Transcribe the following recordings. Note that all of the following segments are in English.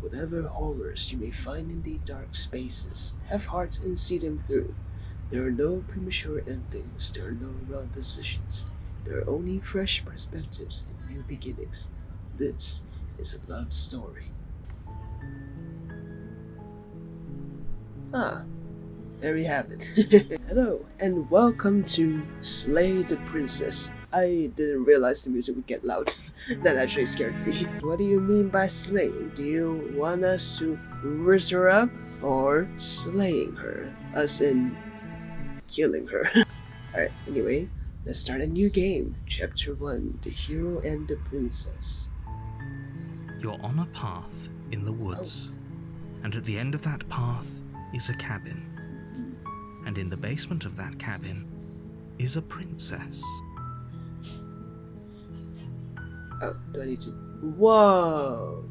Whatever horrors you may find in the dark spaces, have heart and see them through. There are no premature endings, there are no wrong decisions. There are only fresh perspectives and new beginnings. This is a love story. Ah, there we have it. Hello, and welcome to Slay the Princess. I didn't realize the music would get loud. That actually scared me. What do you mean by slaying? Do you want us to raise her up, or slaying her? As in, killing her. Alright, anyway, let's start a new game. Chapter 1, The Hero and the Princess. You're on a path in the woods, and at the end of that path is a cabin. And in the basement of that cabin is a princess. Oh, do I need to... Whoa!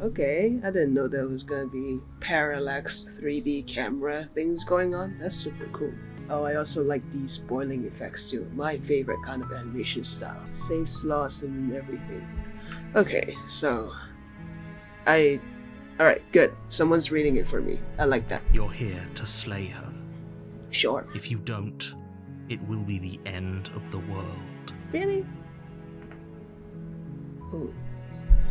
Okay, I didn't know there was gonna be parallax 3D camera things going on. That's super cool. Oh, I also like these spoiling effects too. My favorite kind of animation style. Saves loss and everything. Okay, so... Alright, good. Someone's reading it for me. I like that. You're here to slay her. Sure. If you don't, it will be the end of the world. Really? Oh.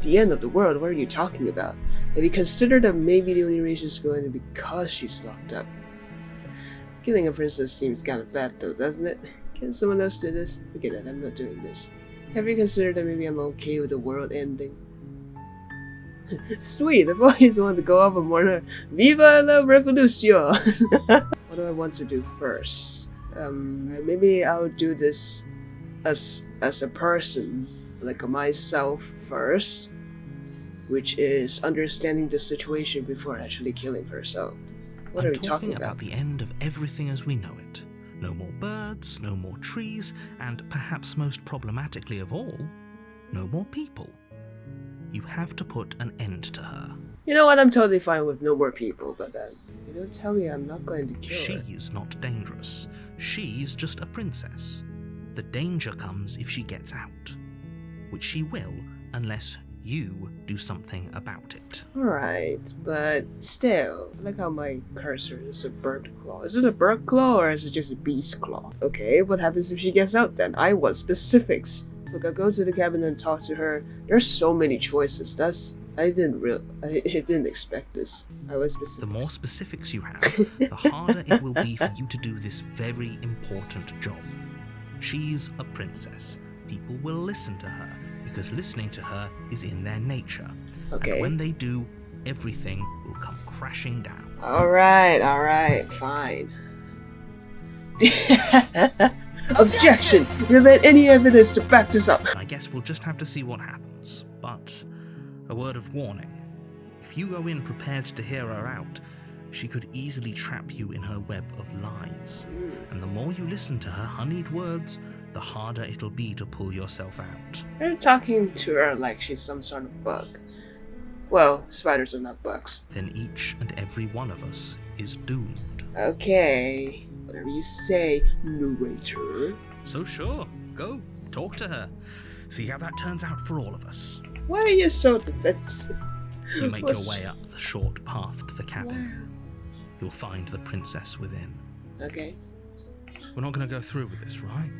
The end of the world? What are you talking about? Have you considered that maybe the only reason is going to be because she's locked up? Killing a princess seems kind of bad though, doesn't it? Can someone else do this? Forget it, I'm not doing this. Have you considered that maybe I'm okay with the world ending? Sweet, I've always wanted to go off on more Viva la Revolution! What do I want to do first? Maybe I'll do this as a person, like myself first, which is understanding the situation before actually killing her. So, what are we talking about? The end of everything as we know it. No more birds, no more trees, and perhaps most problematically of all, no more people. You have to put an end to her. You know what, I'm totally fine with no more people, but you don't tell me I'm not going to kill her. She's not dangerous. She's just a princess. The danger comes if she gets out, which she will unless you do something about it. Alright, but still, I like how my cursor is a bird claw. Is it a bird claw or is it just a beast claw? Okay, what happens if she gets out then? I want specifics. Look, I'll go to the cabin and talk to her. There's so many choices. I didn't expect this. I was specific. The more specifics you have, the harder it will be for you to do this very important job. She's a princess. People will listen to her because listening to her is in their nature. Okay. And when they do, everything will come crashing down. Alright, fine. Objection! You haven't had any evidence to back this up. I guess we'll just have to see what happens. But a word of warning. If you go in prepared to hear her out, she could easily trap you in her web of lies. And the more you listen to her honeyed words, the harder it'll be to pull yourself out. You're talking to her like she's some sort of bug. Well, spiders are not bugs. Then each and every one of us is doomed. Okay, whatever you say, narrator. So sure, go, talk to her. See how that turns out for all of us. Why are you so defensive? You make your way up the short path to the cabin. Wow. You'll find the princess within. Okay. We're not going to go through with this, right?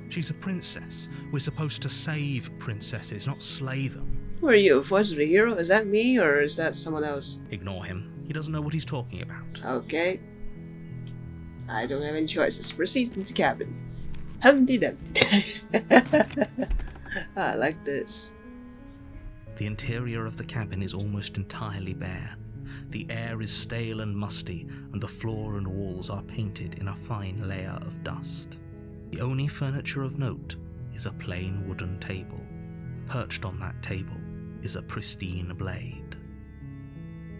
She's a princess. We're supposed to save princesses, not slay them. Who are you, voice of the hero? Is that me, or is that someone else? Ignore him. He doesn't know what he's talking about. Okay. I don't have any choices. Proceed into cabin. Humpty-Dumpty. I like this. The interior of the cabin is almost entirely bare. The air is stale and musty, and the floor and walls are painted in a fine layer of dust. The only furniture of note is a plain wooden table. Perched on that table is a pristine blade.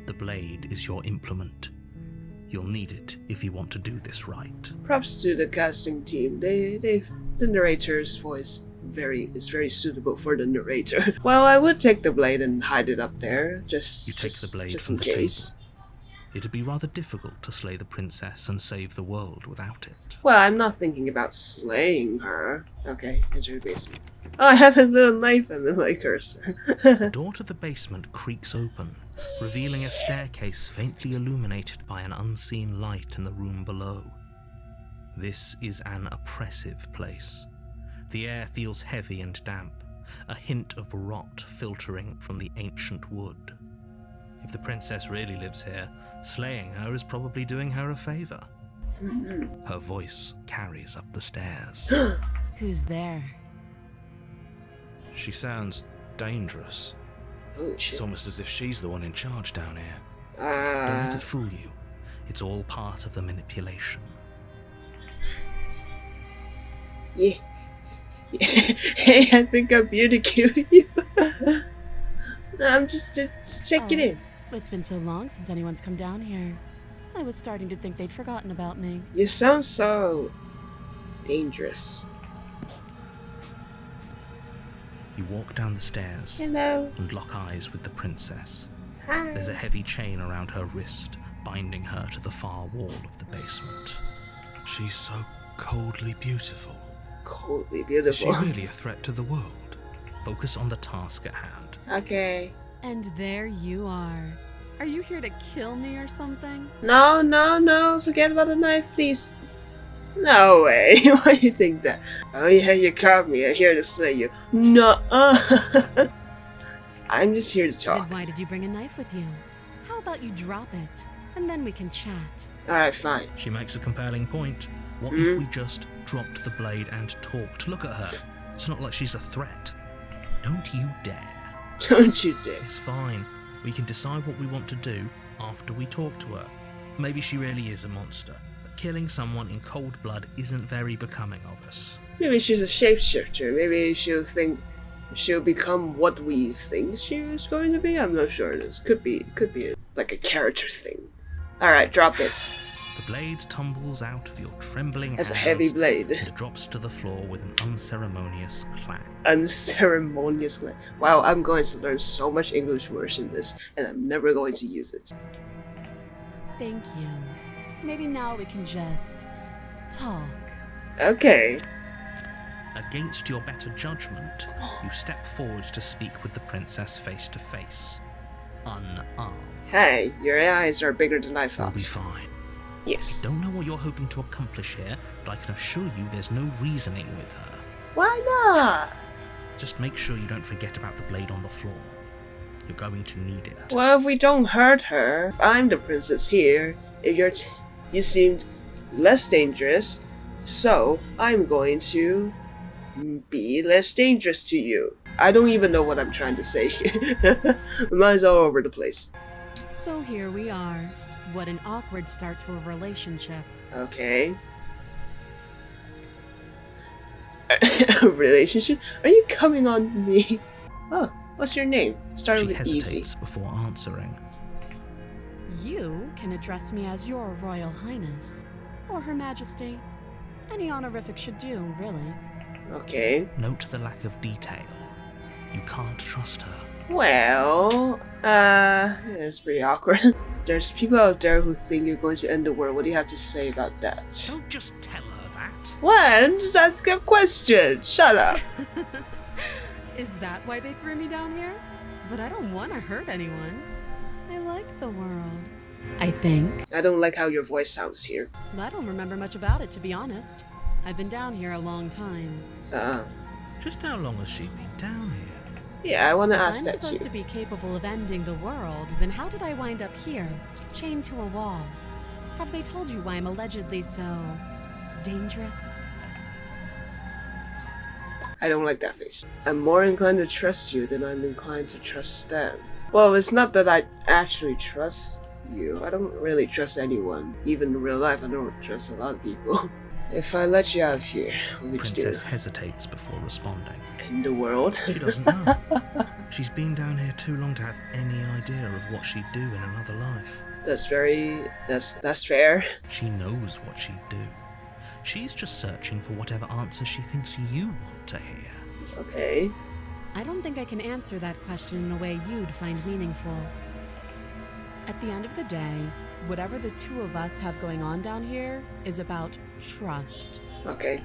The blade is your implement. You'll need it if you want to do this right. Props to the casting team. The narrator's voice is very suitable for the narrator. Well, I would take the blade and hide it up there, just you take the blade just from in the case. table. It'd be rather difficult to slay the princess and save the world without it. Well, I'm not thinking about slaying her. Okay, enter the basement. Oh, I have a little knife under my cursor. The door to the basement creaks open, revealing a staircase faintly illuminated by an unseen light in the room below. This is an oppressive place. The air feels heavy and damp, a hint of rot filtering from the ancient wood. If the princess really lives here, slaying her is probably doing her a favor. Her voice carries up the stairs. Who's there? She sounds dangerous. Holy It's shit. almost as if she's the one in charge down here. Don't let it fool you. It's all part of the manipulation. Yeah. Hey, I think I'm here to kill you. No, I'm just checking in. It's been so long since anyone's come down here. I was starting to think they'd forgotten about me. You sound so dangerous. You walk down the stairs Hello. and lock eyes with the princess. Hi. There's a heavy chain around her wrist, binding her to the far wall of the basement. She's so coldly beautiful. Coldly Is she beautiful. really a threat to the world? Focus on the task at hand. Okay. And there you are. Are you here to kill me or something? No, no, no. Forget about the knife, please. No way. Why do you think that? Oh yeah, you caught me. I'm here to slay you. No. I'm just here to Then talk. why did you bring a knife with you? How about you drop it, and then we can chat? Alright, fine. She makes a compelling point. What if we just dropped the blade and talked? Look at her. It's not like she's a threat. Don't you dare. Don't you dare. It's fine. We can decide what we want to do after we talk to her. Maybe she really is a monster, but killing someone in cold blood isn't very becoming of us. Maybe she's a shapeshifter. Maybe she'll become what we think she's going to be. I'm not sure. This could be like a character thing. Alright, drop it. The blade tumbles out of your trembling That's a hands heavy blade. and drops to the floor with an unceremonious clang. Unceremoniously. Wow, I'm going to learn so much English words in this, and I'm never going to use it. Thank you. Maybe now we can just talk. Okay. Against your better judgment, you step forward to speak with the princess face to face, unarmed. Hey, your eyes are bigger than I We'll be thought. fine. Yes. Don't know what you're hoping to accomplish here, but I can assure you there's no reasoning with her. Why not? Just make sure you don't forget about the blade on the floor. You're going to need it. Well, if we don't hurt her, if I'm the princess here, if you seemed less dangerous, so I'm going to be less dangerous to you. I don't even know what I'm trying to say here. Mine's all over the place. So here we are. What an awkward start to a relationship. Okay. A relationship? Are you coming on me? Oh, what's your name? Start She with easy. hesitates before answering. You can address me as your Royal Highness, or Her Majesty. Any honorific should do, really. Okay. Note the lack of detail. You can't trust her. Well, it's pretty awkward. There's people out there who think you're going to end the world. What do you have to say about that? Don't just tell her that. What? I'm just asking a question. Shut up. Is that why they threw me down here? But I don't want to hurt anyone. I like the world. I think. I don't like how your voice sounds here. I don't remember much about it, to be honest. I've been down here a long time. Just how long has she been down here? Yeah, I want to If ask I'm that supposed too. to be capable of ending the world, then how did I wind up here, chained to a wall? Have they told you why I'm allegedly so dangerous? I don't like that face. I'm more inclined to trust you than I'm inclined to trust them. Well, it's not that I actually trust you. I don't really trust anyone. Even in real life, I don't trust a lot of people. If I let you out here, what would you do? Princess hesitates before responding. In the world? She doesn't know. She's been down here too long to have any idea of what she'd do in another life. That's fair. She knows what she'd do. She's just searching for whatever answer she thinks you want to hear. Okay. I don't think I can answer that question in a way you'd find meaningful. At the end of the day, Whatever the two of us have going on down here is about trust. Okay.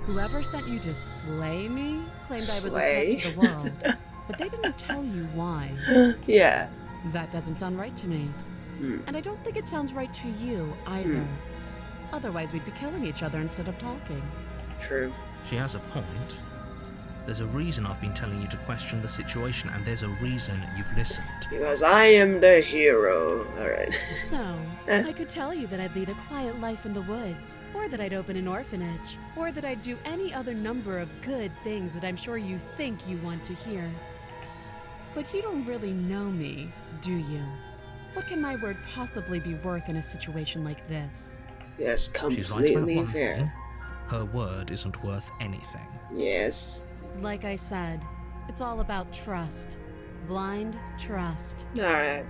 Whoever sent you to slay me claimed I was a Slay? debt to the world, but they didn't tell you why. Yeah. That doesn't sound right to me. And I don't think it sounds right to you either. Otherwise, we'd be killing each other instead of talking. True. She has a point. There's a reason I've been telling you to question the situation, and there's a reason you've listened. Because I am the hero. Alright. So, I could tell you that I'd lead a quiet life in the woods, or that I'd open an orphanage, or that I'd do any other number of good things that I'm sure you think you want to hear. But you don't really know me, do you? What can my word possibly be worth in a situation like this? Yes, She's right about completely one fair. thing. Her word isn't worth anything. Yes. Like I said, it's all about trust. Blind trust. Alright.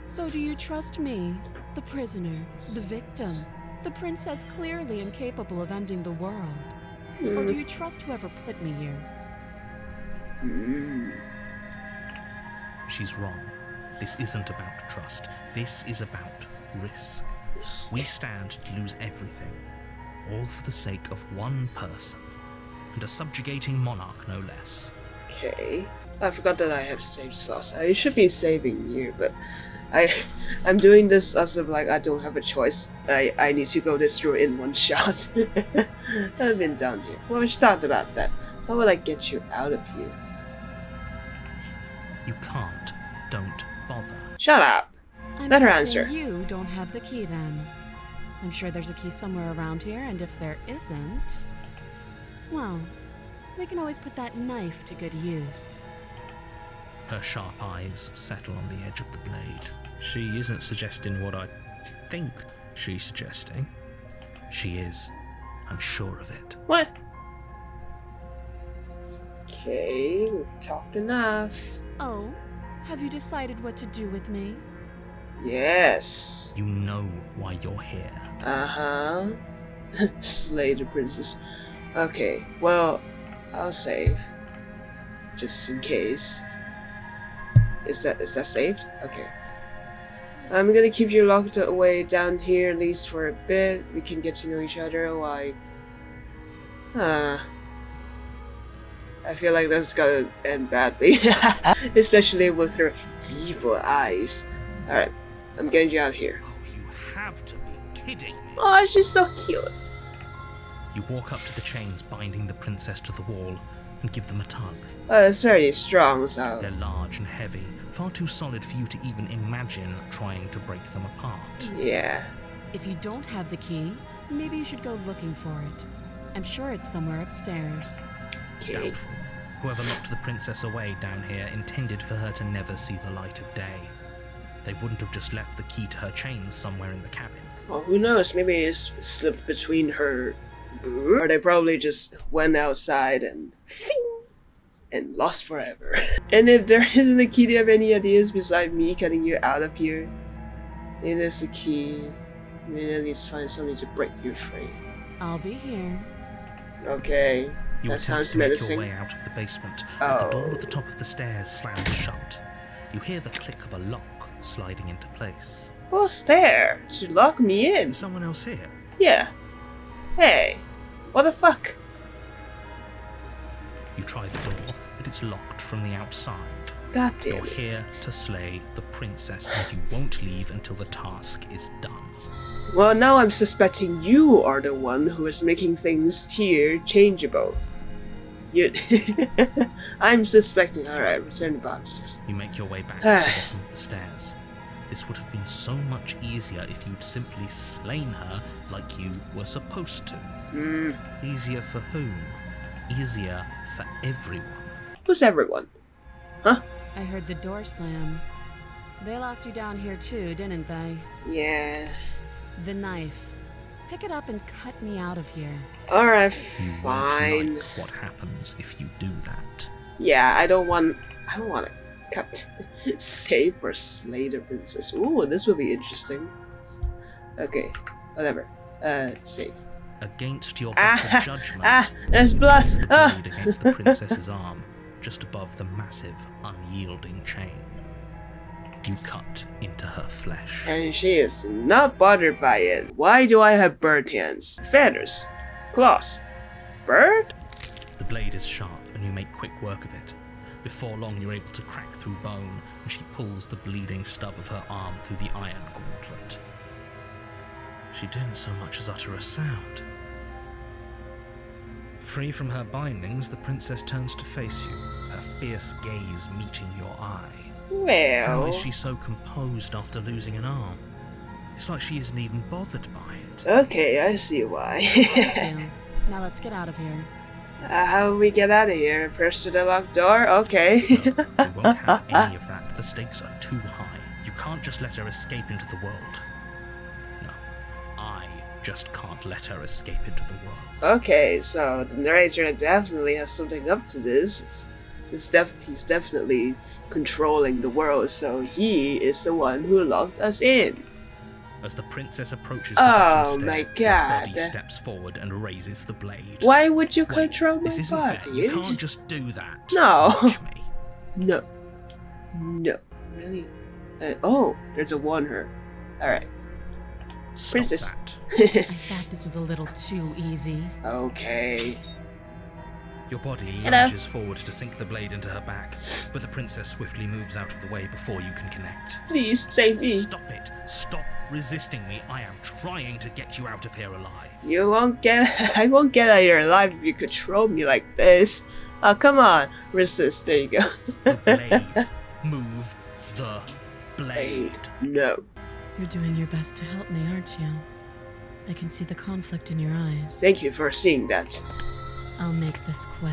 So do you trust me, the prisoner, the victim, the princess clearly incapable of ending the world? Or do you trust whoever put me here? She's wrong. This isn't about trust. This is about risk. Yes. We stand to lose everything, all for the sake of one person, and a subjugating monarch no less. Okay. I forgot that I have save slots. I should be saving you, but I'm doing this as of like I don't have a choice. I need to go this through in one shot. I've been down here. Well, we should talk about that. How will I get you out of here? You can't. Don't bother. Shut up. I'm Let her guessing answer. You don't have the key then. I'm sure there's a key somewhere around here, and if there isn't, well, we can always put that knife to good use. Her sharp eyes settle on the edge of the blade. She isn't suggesting what I think she's suggesting. She is. I'm sure of it. What? Okay, we've talked enough. Oh, have you decided what to do with me? Yes. You know why you're here. Uh-huh. Slay the princess. Okay, well, I'll save. Just in case. Is that saved? Okay. I'm gonna keep you locked away down here at least for a bit. We can get to know each other while I feel like that's gonna end badly. Especially with her evil eyes. Alright, I'm getting you out of here. Oh, you have to be kidding me. Oh, she's so cute. You walk up to the chains binding the princess to the wall and give them a tug. It's very strong, so... They're large and heavy, far too solid for you to even imagine trying to break them apart. Yeah. If you don't have the key, maybe you should go looking for it. I'm sure it's somewhere upstairs. Okay. Doubtful. Whoever locked the princess away down here intended for her to never see the light of day. They wouldn't have just left the key to her chains somewhere in the cabin. Well, who knows? Maybe it's slipped between her... Or they probably just went outside and... and lost forever. And if there isn't a key, do you have any ideas besides me cutting you out of here? It is a key. Maybe at least find something to break you free. I'll be here. Okay. You That attempt sounds to make menacing. your way out of the basement, but the door Oh. at the top of the stairs slams shut. You hear the click of a lock sliding into place. What's there? To lock me in? Is someone else here? Yeah. Hey. What the fuck? You try the door, but it's locked from the outside. God You're damn it. here to slay the princess, and you won't leave until the task is done. Well, now I'm suspecting you are the one who is making things here changeable. You... I'm suspecting... Alright, return to Bobsters. You make your way back to the bottom of the stairs. This would have been so much easier if you'd simply slain her like you were supposed to. Easier for whom? Easier for everyone. Who's everyone? Huh? I heard the door slam. They locked you down here too, didn't they? Yeah. The knife. Pick it up and cut me out of here. Alright, You fine. won't like what happens if you do that. Yeah, I don't want to cut. Save or slay the princess. Ooh, this will be interesting. Okay, whatever. Save. Against your better judgment, There's blood! the blade against the princess's arm, just above the massive, unyielding chain. You cut into her flesh. And she is not bothered by it. Why do I have bird hands? Feathers. Claws. Bird? The blade is sharp, and you make quick work of it. Before long, you're able to crack through bone, and she pulls the bleeding stub of her arm through the iron gauntlet. She didn't so much as utter a sound. Free from her bindings, the princess turns to face you, her fierce gaze meeting your eye. How Well... is she so composed after losing an arm? It's like she isn't even bothered by it. Okay, I see why. Yeah. Now let's get out of here. How do we get out of here? Press to the locked door? Okay. No, we won't have any of that. The stakes are too high. You can't just let her escape into the world. No, I just can't let her escape into the world. Okay, so the narrator definitely has something up to this. He's definitely controlling the world, so he is the one who locked us in. As the princess approaches the Oh bottom stair, my your God. body steps forward and raises the blade. Why would you Wait, control my this isn't body? fair. You can't just do that. No. Watch me. No. No. Really? Oh, there's a warner. Alright. Stop Princess. that. I thought this was a little too easy. Okay. Your body Hello. lunges forward to sink the blade into her back, but the princess swiftly moves out of the way before you can connect. Please save me. Stop it. Stop resisting me. I am trying to get you out of here alive. You won't get. I won't get out of here alive if you control me like this. Oh, come on. Resist. There you go. The blade. Move the blade. No. You're doing your best to help me, aren't you? I can see the conflict in your eyes. Thank you for seeing that. I'll make this quick.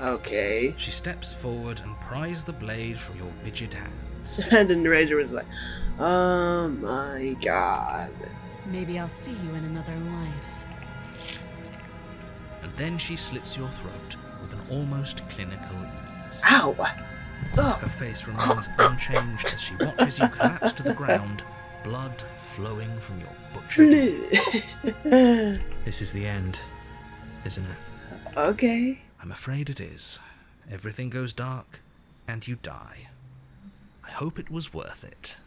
Okay. She steps forward and pries the blade from your rigid hands. And the narrator was like, oh my god. Maybe I'll see you in another life. And then she slits your throat with an almost clinical ease. Ow! Ugh. Her face remains unchanged as she watches you collapse to the ground, blood flowing from your butchered hand. This is the end, isn't it? Okay. I'm afraid it is. Everything goes dark, and you die. I hope it was worth it.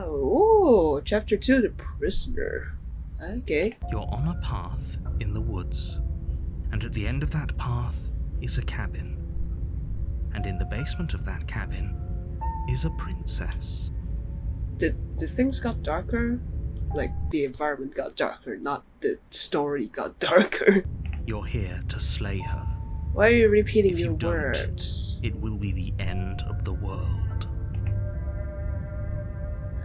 Ooh, chapter 2, The Prisoner. Okay. You're on a path in the woods, and at the end of that path is a cabin. And in the basement of that cabin is a princess. The things got darker? Like, the environment got darker, not the story got darker. You're here to slay her. Why are you repeating If your you don't, words? It will be the end of the world.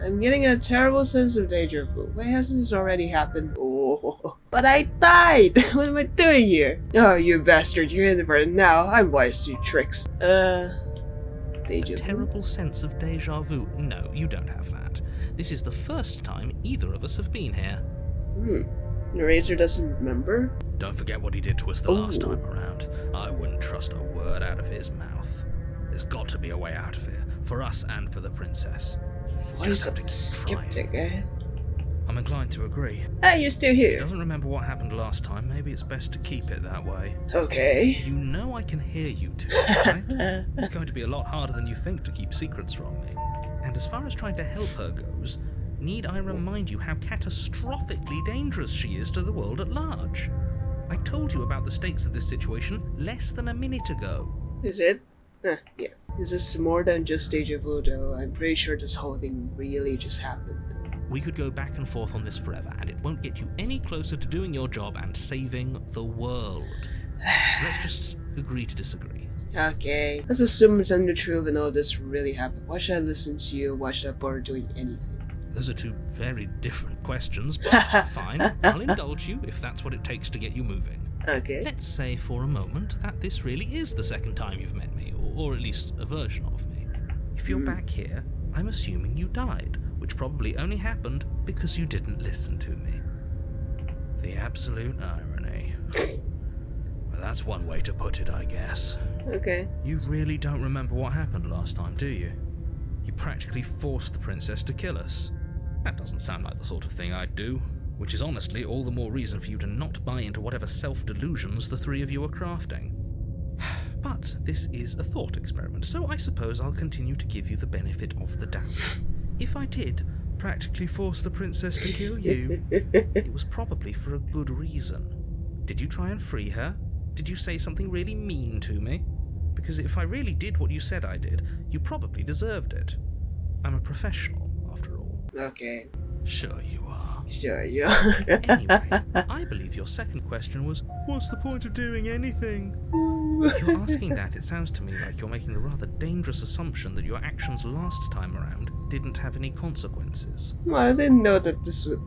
I'm getting a terrible sense of deja vu. Why hasn't this already happened? Oh, but I died! What am I doing here? Oh, you bastard, you're in the burden now. I'm wise to your tricks. Deja vu? Terrible sense of deja vu. No, you don't have that. This is the first time either of us have been here. Narrator doesn't remember? Don't forget what he did to us the last Ooh. time around. I wouldn't trust a word out of his mouth. There's got to be a way out of here, for us and for the princess. Voice have of to the keep trying. skeptic, eh? I'm inclined to agree. Ah, you're still If he here. doesn't remember what happened last time, maybe it's best to keep it that way. Okay. You know I can hear you two, right? It's going to be a lot harder than you think to keep secrets from me. And as far as trying to help her goes, need I remind you how catastrophically dangerous she is to the world at large? I told you about the stakes of this situation less than a minute ago. Is it? Yeah. Is this more than just deja vu, though? I'm pretty sure this whole thing really just happened. We could go back and forth on this forever, and it won't get you any closer to doing your job and saving the world. Let's just agree to disagree. Okay. Let's assume it's under truth and all this really happened. Why should I listen to you? Why should I bother doing anything? Those are two very different questions, but fine. I'll indulge you if that's what it takes to get you moving. Okay. Let's say for a moment that this really is the second time you've met me, or at least a version of me. If you're back here, I'm assuming you died, which probably only happened because you didn't listen to me. The absolute irony. Well, that's one way to put it, I guess. Okay. You really don't remember what happened last time, do you? You practically forced the princess to kill us. That doesn't sound like the sort of thing I'd do, which is honestly all the more reason for you to not buy into whatever self-delusions the three of you are crafting. But this is a thought experiment, so I suppose I'll continue to give you the benefit of the doubt. If I did practically force the princess to kill you, it was probably for a good reason. Did you try and free her? Did you say something really mean to me? Because if I really did what you said I did, you probably deserved it. I'm a professional, after all. Okay, Sure you are. sure you are. Anyway, I believe your second question was, what's the point of doing anything? If you're asking that, it sounds to me like you're making the rather dangerous assumption that your actions last time around didn't have any consequences. Well, I didn't know that this would.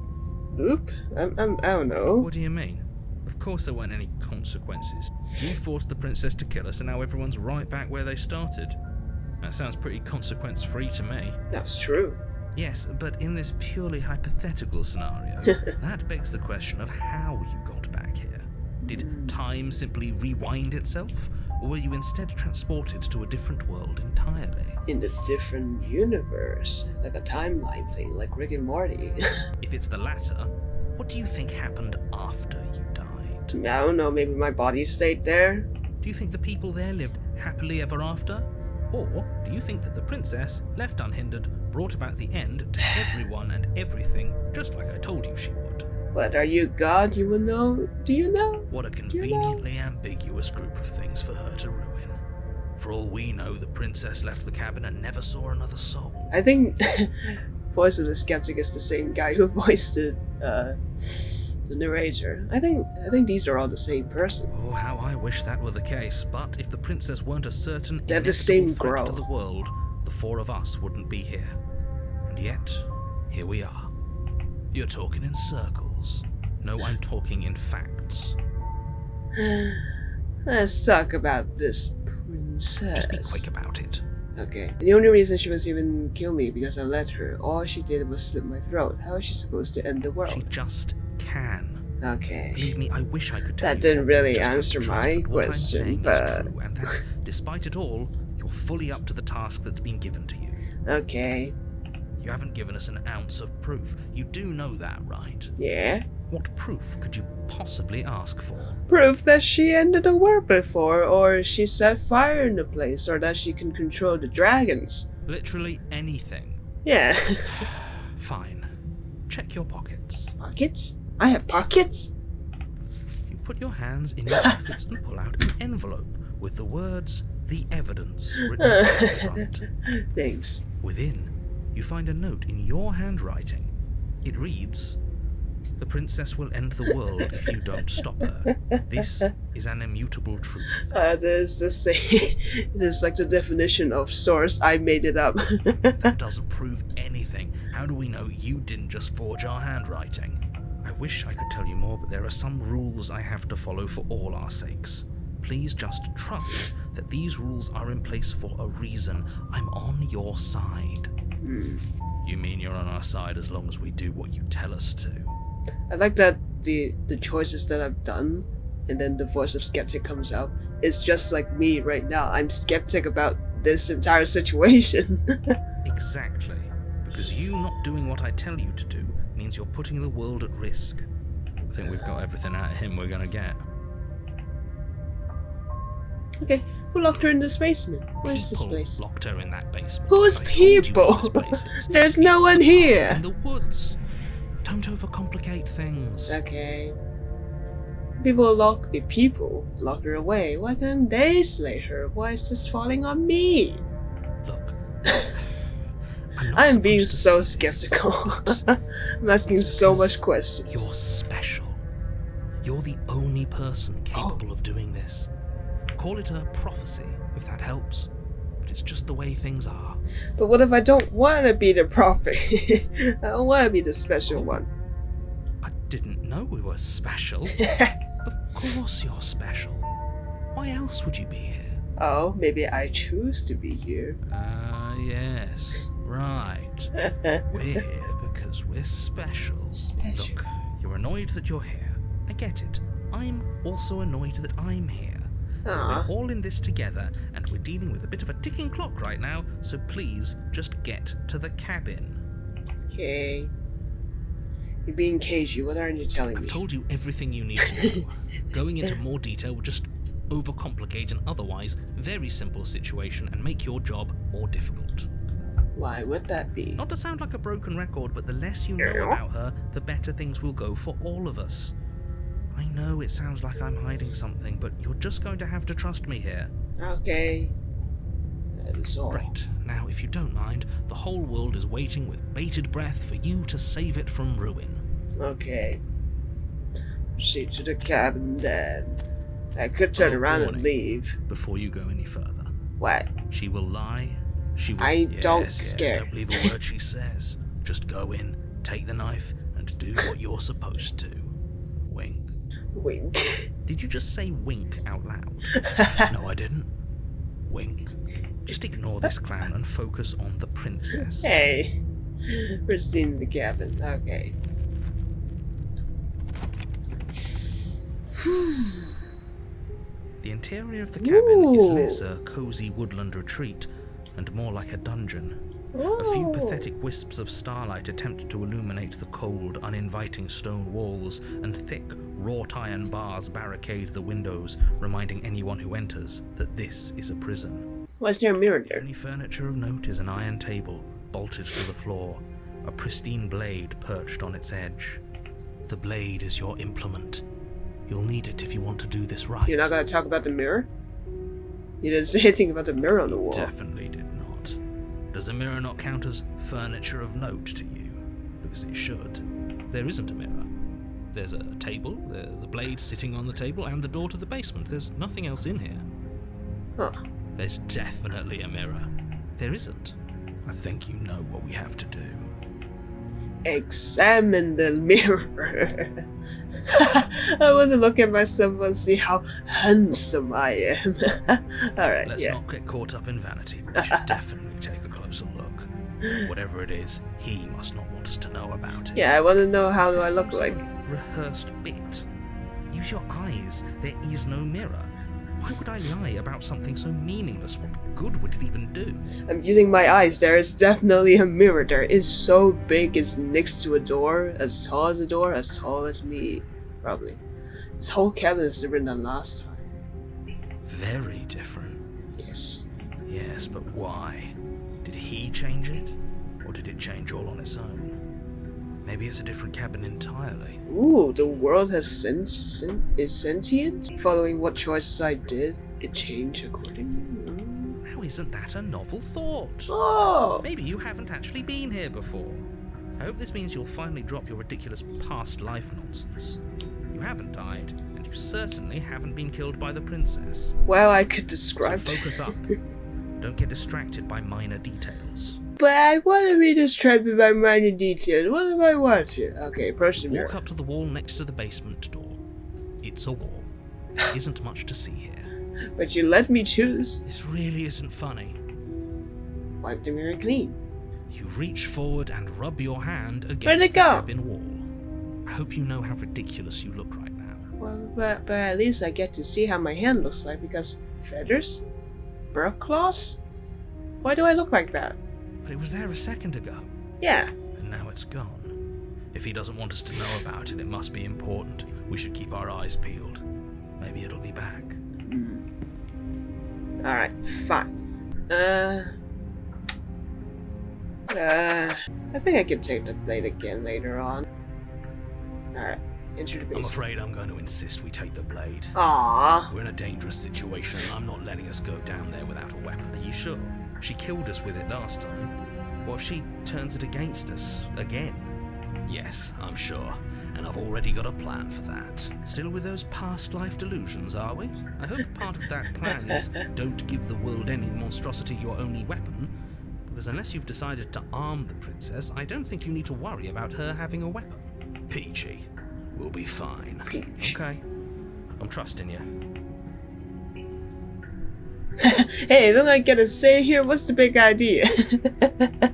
Oop, I don't know. What do you mean? Of course there weren't any consequences. You forced the princess to kill us and now everyone's right back where they started. That sounds pretty consequence-free to me. That's true. Yes, but in this purely hypothetical scenario, that begs the question of how you got back here. Did time simply rewind itself, or were you instead transported to a different world entirely? In a different universe, like a timeline thing, like Rick and Morty. If it's the latter, what do you think happened after you died? I don't know, maybe my body stayed there? Do you think the people there lived happily ever after? Or do you think that the princess, left unhindered, brought about the end to everyone and everything, just like I told you she would? But are you God? You will know? Do you know? What a conveniently ambiguous group of things for her to ruin. For all we know, the princess left the cabin and never saw another soul. I think Voice of the Skeptic is the same guy who voiced the narrator. I think these are all the same person. Oh, how I wish that were the case. But if the princess weren't a certain They're the inevitable same threat grow. to the world, the four of us wouldn't be here. And yet, here we are. You're talking in circles. No, I'm talking in facts. Let's talk about this princess. Just be quick about it. Okay. The only reason she was even kill me because I let her. All she did was slit my throat. How is she supposed to end the She world? just can. Okay. Believe me, I wish I could tell That you didn't more, really just have to answer trust my that what I'm question, saying but- is true, and that, despite it all, you're fully up to the task that's been given to you. Okay. You haven't given us an ounce of proof. You do know that, right? Yeah. What proof could you possibly ask for? Proof that she ended the world before, or she set fire in the place, or that she can control the dragons. Literally anything. Yeah. Fine. Check your pockets. Pockets? I have pockets? You put your hands in your pockets and pull out an envelope with the words, "The Evidence," written across the front. Thanks. Within, you find a note in your handwriting. It reads, "The princess will end the world if you don't stop her. This is an immutable truth." This is like the definition of source. I made it up. That doesn't prove anything. How do we know you didn't just forge our handwriting? I wish I could tell you more, but there are some rules I have to follow for all our sakes. Please just trust that these rules are in place for a reason. I'm on your side. You mean you're on our side as long as we do what you tell us to? I like that the choices that I've done, and then the Voice of Skeptic comes out. It's just like me right now. I'm skeptic about this entire situation. Exactly. Because you not doing what I tell you to do means you're putting the world at risk. I think we've got everything out of him we're gonna get. Okay, who locked her in this basement? Where is this People place? locked her in that basement. Who's I told you people? where this place is. There's no It's one the here. path in the woods. Don't overcomplicate things. Okay. People lock her away. Why can't they slay her? Why is this falling on me? Look, I'm not I'm being supposed so to say this, skeptical. but I'm asking it's so because much questions. You're special. You're the only person capable of doing this. Call it a prophecy, if that helps. But it's just the way things are. But what if I don't want to be the prophet? I don't want to be the special one. I didn't know we were special. Of course you're special. Why else would you be here? Oh, maybe I choose to be here. Yes. Right. We're here because we're special. Special. Look, you're annoyed that you're here. I get it. I'm also annoyed that I'm here. But Aw. we're all in this together, and we're dealing with a bit of a ticking clock right now, so please just get to the cabin. Okay. You're being cagey. What aren't you telling I've me? told you everything you need to know. Going into more detail would just overcomplicate an otherwise very simple situation and make your job more difficult. Why would that be? Not to sound like a broken record, but the less you know about her, the better things will go for all of us. I know it sounds like I'm hiding something, but you're just going to have to trust me here. Okay. That is all. Great. Now, if you don't mind, the whole world is waiting with bated breath for you to save it from ruin. Okay. Proceed to the cabin then. I could turn around and leave. Before you go any further. What? She will lie. She will... Don't scare. Don't believe a word she says. Just go in, take the knife, and do what you're supposed to. Wink. Wink. Did you just say wink out loud? No, I didn't. Wink. Just ignore this clown and focus on the princess. Hey. Pristine in the cabin. Okay. The interior of the cabin is less a cozy woodland retreat and more like a dungeon. A few pathetic wisps of starlight attempt to illuminate the cold, uninviting stone walls, and thick, wrought iron bars barricade the windows, reminding anyone who enters that this is a prison. Why is there a mirror The there? only furniture of note is an iron table, bolted to the floor, a pristine blade perched on its edge. The blade is your implement. You'll need it if you want to do this right. You're not gonna talk about the mirror? You didn't say anything about the mirror on the wall. Definitely did not. Does the mirror not count as furniture of note to you? Because it should. There isn't a mirror. There's a table, the blade sitting on the table, and the door to the basement. There's nothing else in here. Huh. There's definitely a mirror. There isn't. I think you know what we have to do. Examine the mirror. I want to look at myself and see how handsome I am. Alright, Let's yeah. not get caught up in vanity, but we should definitely take a closer look. Whatever it is, he must not want us to know about it. Yeah, I want to know how do Is I this look some like. sort of rehearsed bit. Use your eyes. There is no mirror. Why would I lie about something so meaningless? What good would it even do? I'm using my eyes. There is definitely a mirror there. It's so big, it's next to a door, as tall as a door, as tall as me. Probably. This whole cabin is different than last time. Very different. Yes. Yes, but why? Did he change it? Or did it change all on its own? Maybe it's a different cabin entirely. Ooh, the world has is sentient? Following what choices I did, it changed accordingly. Now isn't that a novel thought? Oh! Maybe you haven't actually been here before. I hope this means you'll finally drop your ridiculous past life nonsense. You haven't died, and you certainly haven't been killed by the princess. Well, I could So describe focus up. Don't get distracted by minor details. But I want to be distracted by minor details. What do I want to? Okay, approach the mirror. Walk up to the wall next to the basement door. It's a wall. Isn't much to see here. But you let me choose. This really isn't funny. Wipe the mirror clean. You reach forward and rub your hand Where'd against it the go? cabin wall. I hope you know how ridiculous you look right now. Well, but at least I get to see how my hand looks like because feathers? Bird claws? Why do I look like that? But it was there a second ago. Yeah. And now it's gone. If he doesn't want us to know about it, it must be important. We should keep our eyes peeled. Maybe it'll be back. Alright, fine. I think I can take the blade again later on. Alright, enter the I'm basement. afraid I'm going to insist we take the blade. Aww. We're in a dangerous situation and I'm not letting us go down there without a weapon. Are you sure? She killed us with it last time. What if she turns it against us again? Yes, I'm sure. And I've already got a plan for that. Still with those past life delusions, are we? I hope part of that plan is don't give the world any monstrosity your only weapon. Because unless you've decided to arm the princess, I don't think you need to worry about her having a weapon. Peachy. We'll be fine. Peach. Okay. I'm trusting you. Hey, don't I get a say here? What's the big idea?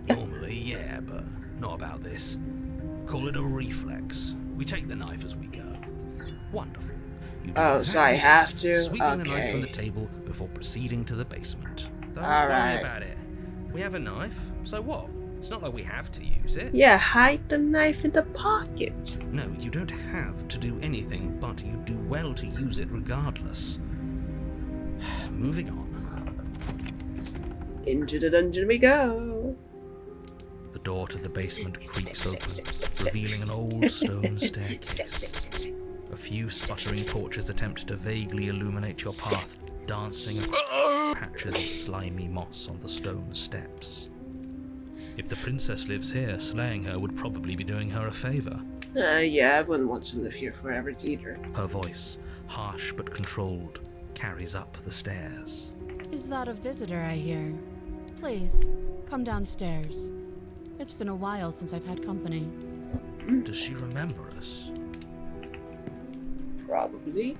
Normally, yeah, but not about this. Call it a reflex. We take the knife as we go. Wonderful. You do Oh, so I have to? Sweeping the knife from the Okay. table before proceeding to the basement. Don't All worry right. about it. We have a knife, so what? It's not like we have to use it. Yeah, hide the knife in the pocket. No, you don't have to do anything, but you do well to use it regardless. moving on. Into the dungeon we go. The door to the basement creaks open, revealing an old stone staircase. A few sputtering torches attempt to vaguely illuminate your path, dancing across patches of slimy moss on the stone steps. If the princess lives here, slaying her would probably be doing her a favor. Yeah, I wouldn't want to live here forever either. Her voice, harsh but controlled, carries up the stairs. Is that a visitor I hear? Please, come downstairs. It's been a while since I've had company. Does she remember us? Probably.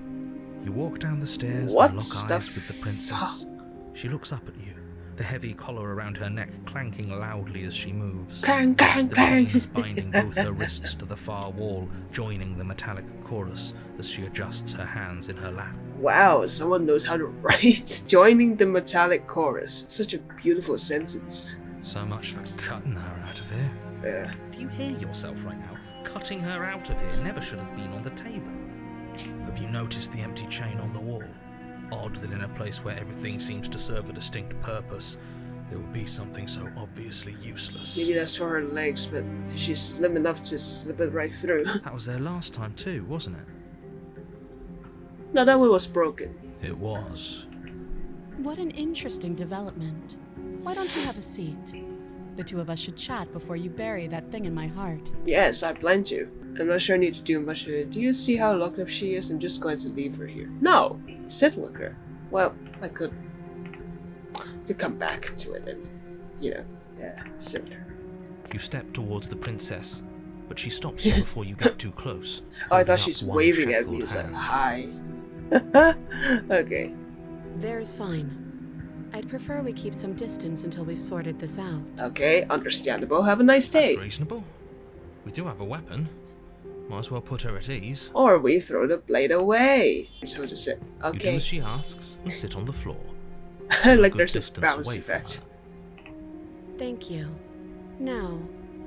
You walk down the stairs What and lock the eyes with the princess. She looks up at you, the heavy collar around her neck clanking loudly as she moves. Clang, clang, The clang. chains binding both her wrists to the far wall, joining the metallic chorus as she adjusts her hands in her lap. Wow, someone knows how to write. Joining the metallic chorus. Such a beautiful sentence. So much for cutting her out of here. Yeah. Do you hear yourself right now? Cutting her out of here never should have been on the table. Have you noticed the empty chain on the wall? Odd that in a place where everything seems to serve a distinct purpose, there would be something so obviously useless. Maybe that's for her legs, but she's slim enough to slip it right through. That was there last time too, wasn't it? No, that one was broken. It was. What an interesting development. Why don't you have a seat? The two of us should chat before you bury that thing in my heart. Yes, I plan to. I'm not sure I need to do much. Do you see how locked up she is? I'm just going to leave her here. No! Sit with her. Well, I could come back to it and, sit with her. You step towards the princess, but she stops you before you get too close. Oh, I holding thought up she's one waving at shackled me. It's like, hand. hi. Okay. There's fine. I'd prefer we keep some distance until we've sorted this out. Okay, understandable. Have a nice day. That's reasonable. We do have a weapon. Might as well put her at ease. Or we throw the blade away. So to sit. You do Okay. as she asks and sit on the floor. Like Good there's a distance bounce away from effect. her. Thank you. Now,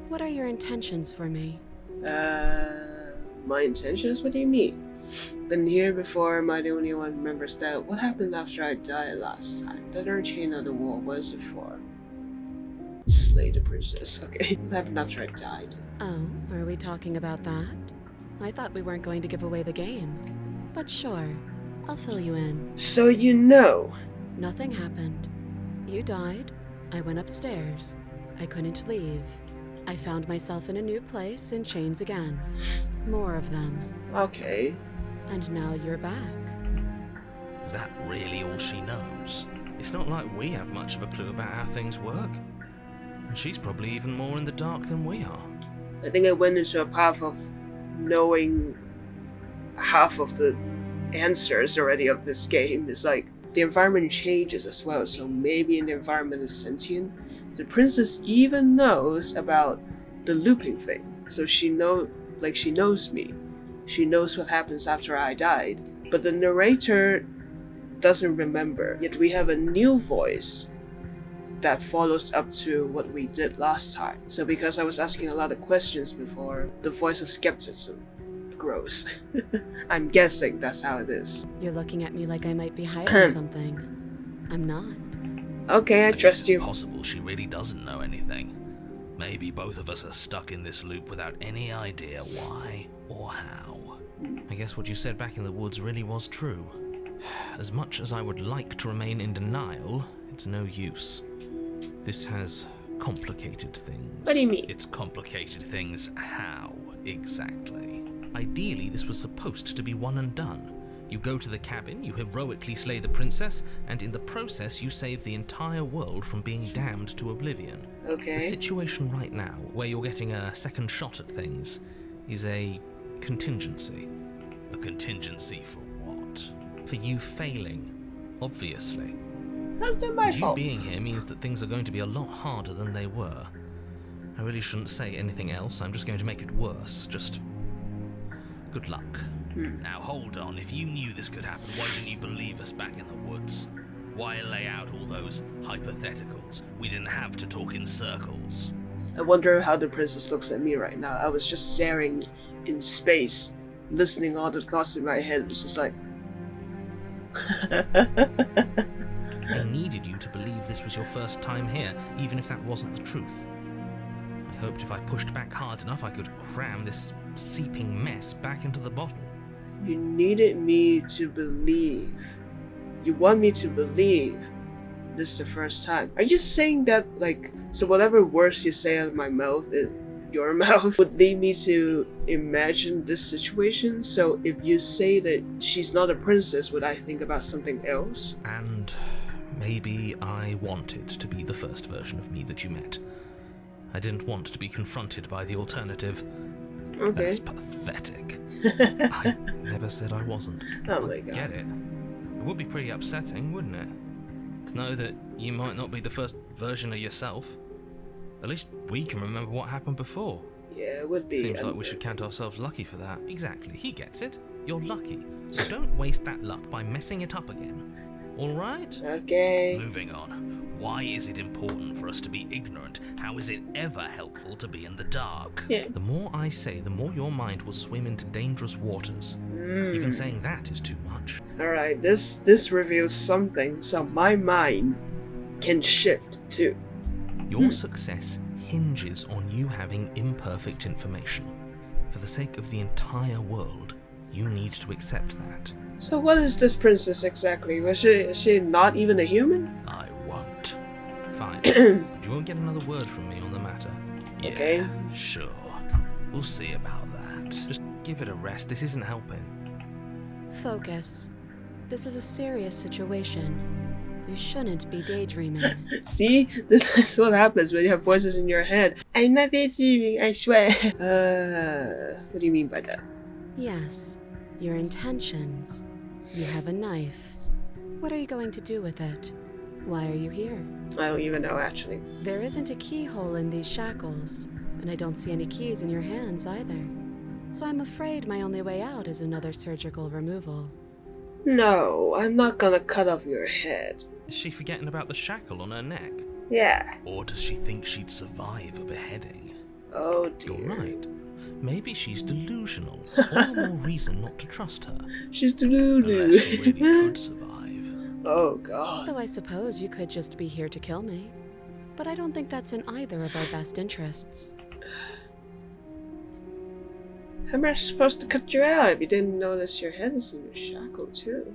what are your intentions for me? My intentions? What do you mean? Been here before, am I the only one who remembers that? What happened after I died last time? That other chain on the wall, what is it for? Slay the princess. Okay. What happened after I died? Oh, are we talking about that? I thought we weren't going to give away the game. But sure, I'll fill you in. So you know. Nothing happened. You died. I went upstairs. I couldn't leave. I found myself in a new place in chains again. More of them. Okay. And now you're back. Is that really all she knows? It's not like we have much of a clue about how things work. And she's probably even more in the dark than we are. I think I went into a path of knowing half of the answers already of this game. It's like the environment changes as well, so maybe the environment is sentient. The princess even knows about the looping thing, so she knows me. She knows what happens after I died, but the narrator doesn't remember. Yet we have a new voice that follows up to what we did last time. So because I was asking a lot of questions before, the voice of skepticism grows. I'm guessing that's how it is. You're looking at me like I might be hiding something. I'm not. Okay, I trust you. It's possible she really doesn't know anything. Maybe both of us are stuck in this loop without any idea why or how. I guess what you said back in the woods really was true. As much as I would like to remain in denial, it's no use. This has complicated things. What do you mean? It's complicated things how, exactly? Ideally, this was supposed to be one and done. You go to the cabin, you heroically slay the princess, and in the process you save the entire world from being damned to oblivion. Okay. The situation right now, where you're getting a second shot at things, is a contingency. A contingency for what? For you failing, obviously. How's that my You fault? being here means that things are going to be a lot harder than they were. I really shouldn't say anything else, I'm just going to make it worse. Just good luck. Now hold on, if you knew this could happen, why didn't you believe us back in the woods? Why lay out all those hypotheticals? We didn't have to talk in circles. I wonder how the princess looks at me right now. I was just staring in space, listening all the thoughts in my head. It was just like... I needed you to believe this was your first time here, even if that wasn't the truth. I hoped if I pushed back hard enough, I could cram this seeping mess back into the bottle. You needed me to believe. You want me to believe this is the first time. Are you saying that, like, so whatever words you say out of my mouth, your mouth, would lead me to imagine this situation? So if you say that she's not a princess, would I think about something else? And maybe I wanted to be the first version of me that you met. I didn't want to be confronted by the alternative. Okay. That's pathetic. I never said I wasn't. Oh my god. Get it? It would be pretty upsetting, wouldn't it? To know that you might not be the first version of yourself. At least we can remember what happened before. Yeah, it would be. Seems like we should count ourselves lucky for that. Exactly, he gets it. You're lucky. So don't waste that luck by messing it up again. Alright? Okay. Moving on. Why is it important for us to be ignorant? How is it ever helpful to be in the dark? Yeah. The more I say, the more your mind will swim into dangerous waters. Even saying that is too much. Alright, this reveals something, so my mind can shift too. Your success hinges on you having imperfect information. For the sake of the entire world, you need to accept that. So what is this princess exactly? Is she not even a human? I won't. Fine. But you won't get another word from me on the matter. Yeah, Okay. sure. We'll see about that. Just give it a rest. This isn't helping. Focus. This is a serious situation. You shouldn't be daydreaming. See? This is what happens when you have voices in your head. I'm not daydreaming, I swear. What do you mean by that? Yes, your intentions. You have a knife. What are you going to do with it? Why are you here? I don't even know, actually. There isn't a keyhole in these shackles, and I don't see any keys in your hands either. So I'm afraid my only way out is another surgical removal. No, I'm not gonna cut off your head. Is she forgetting about the shackle on her neck? Yeah. Or does she think she'd survive a beheading? Oh dear. You're right. Maybe she's delusional. All the more reason not to trust her. She's Unless she really deluded. could survive. Oh god. Though I suppose you could just be here to kill me. But I don't think that's in either of our best interests. How am I supposed to cut you out if you didn't notice your head is in your shackle too?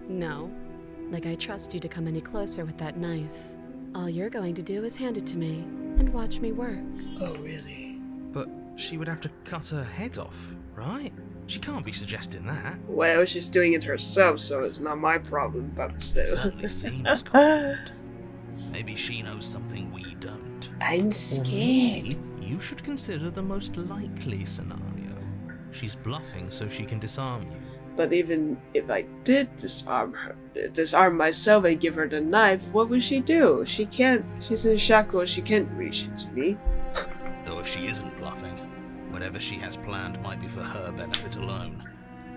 No. Like I trust you to come any closer with that knife. All you're going to do is hand it to me and watch me work. Oh really? But she would have to cut her head off, right? She can't be suggesting that. Well, she's doing it herself, so it's not my problem, but still. Certainly seems confident. Maybe she knows something we don't. I'm scared. You should consider the most likely scenario. She's bluffing so she can disarm you. But even if I did disarm myself and give her the knife, what would she do? She's in shackles, she can't reach it to me. Though if she isn't bluffing, whatever she has planned might be for her benefit alone.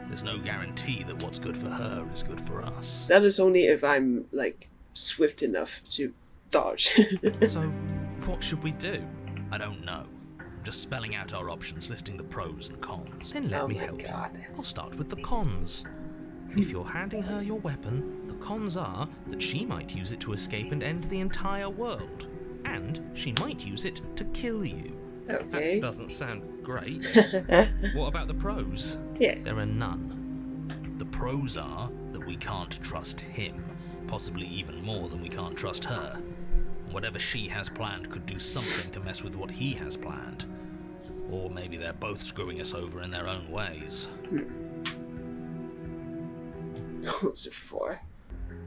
There's no guarantee that what's good for her is good for us. That is only if I'm, like, swift enough to dodge. So, what should we do? I don't know. I'm just spelling out our options, listing the pros and cons. Then let Oh me my help God. you. I'll start with the cons. If you're handing her your weapon, the cons are that she might use it to escape and end the entire world. And she might use it to kill you. Okay. That doesn't sound great. What about the pros? Yeah. There are none. The pros are that we can't trust him, possibly even more than we can't trust her. Whatever she has planned could do something to mess with what he has planned. Or maybe they're both screwing us over in their own ways. What's it for?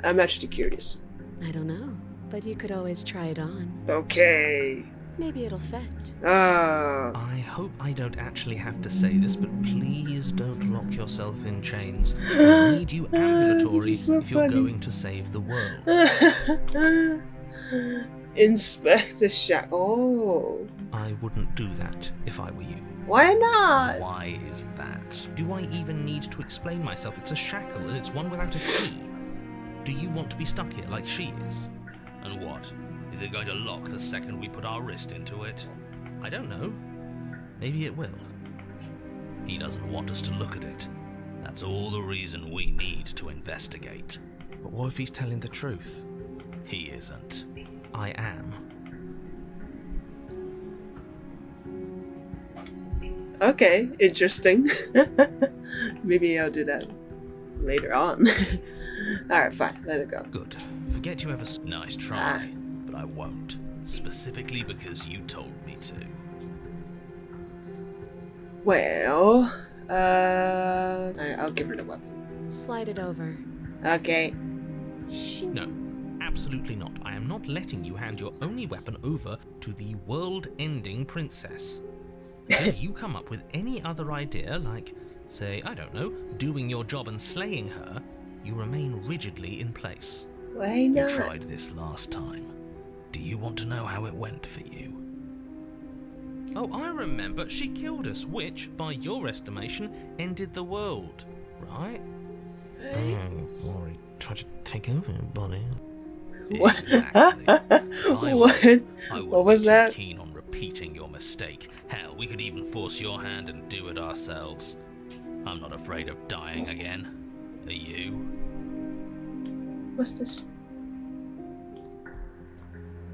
I'm actually curious. I don't know, but you could always try it on. Okay. Maybe it'll fit. Oh. I hope I don't actually have to say this, but please don't lock yourself in chains. I need you ambulatory So if you're funny. going to save the world. Inspect the shack. Oh. I wouldn't do that if I were you. Why not? Why is that? Do I even need to explain myself? It's a shackle and it's one without a key. Do you want to be stuck here like she is? And what? Is it going to lock the second we put our wrist into it? I don't know. Maybe it will. He doesn't want us to look at it. That's all the reason we need to investigate. But what if he's telling the truth? He isn't. I am. Okay, interesting. Maybe I'll do that later on. Alright, fine, let it go. Good. Forget you ever... Nice try, but I won't. Specifically because you told me to. Well, I'll give her the weapon. Slide it over. Okay. No, absolutely not. I am not letting you hand your only weapon over to the world-ending princess. If you come up with any other idea, like, say, I don't know, doing your job and slaying her, you remain rigidly in place. Why not? You tried this last time. Do you want to know how it went for you? Oh, I remember. She killed us, which, by your estimation, ended the world, right? Or he tried to take over your body. What? Exactly. What was that? Keen on repeating your mistake. Hell, we could even force your hand and do it ourselves. I'm not afraid of dying again. Are you? What's this?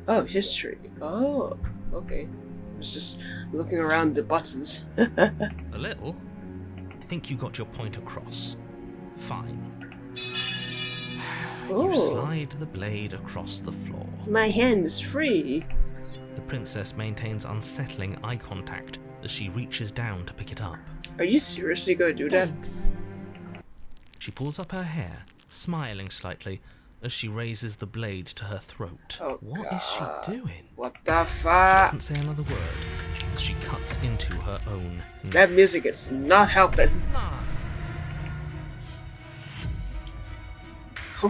Oh, history. Oh, okay. I was just looking around the buttons. A little. I think you got your point across. Fine. You slide the blade across the floor. My hand is free. The princess maintains unsettling eye contact as she reaches down to pick it up. Are you seriously going to do that? Thanks. She pulls up her hair, smiling slightly, as she raises the blade to her throat. Oh, What is she doing? What the She fuck? doesn't say another word as she cuts into her own neck. That music is not helping.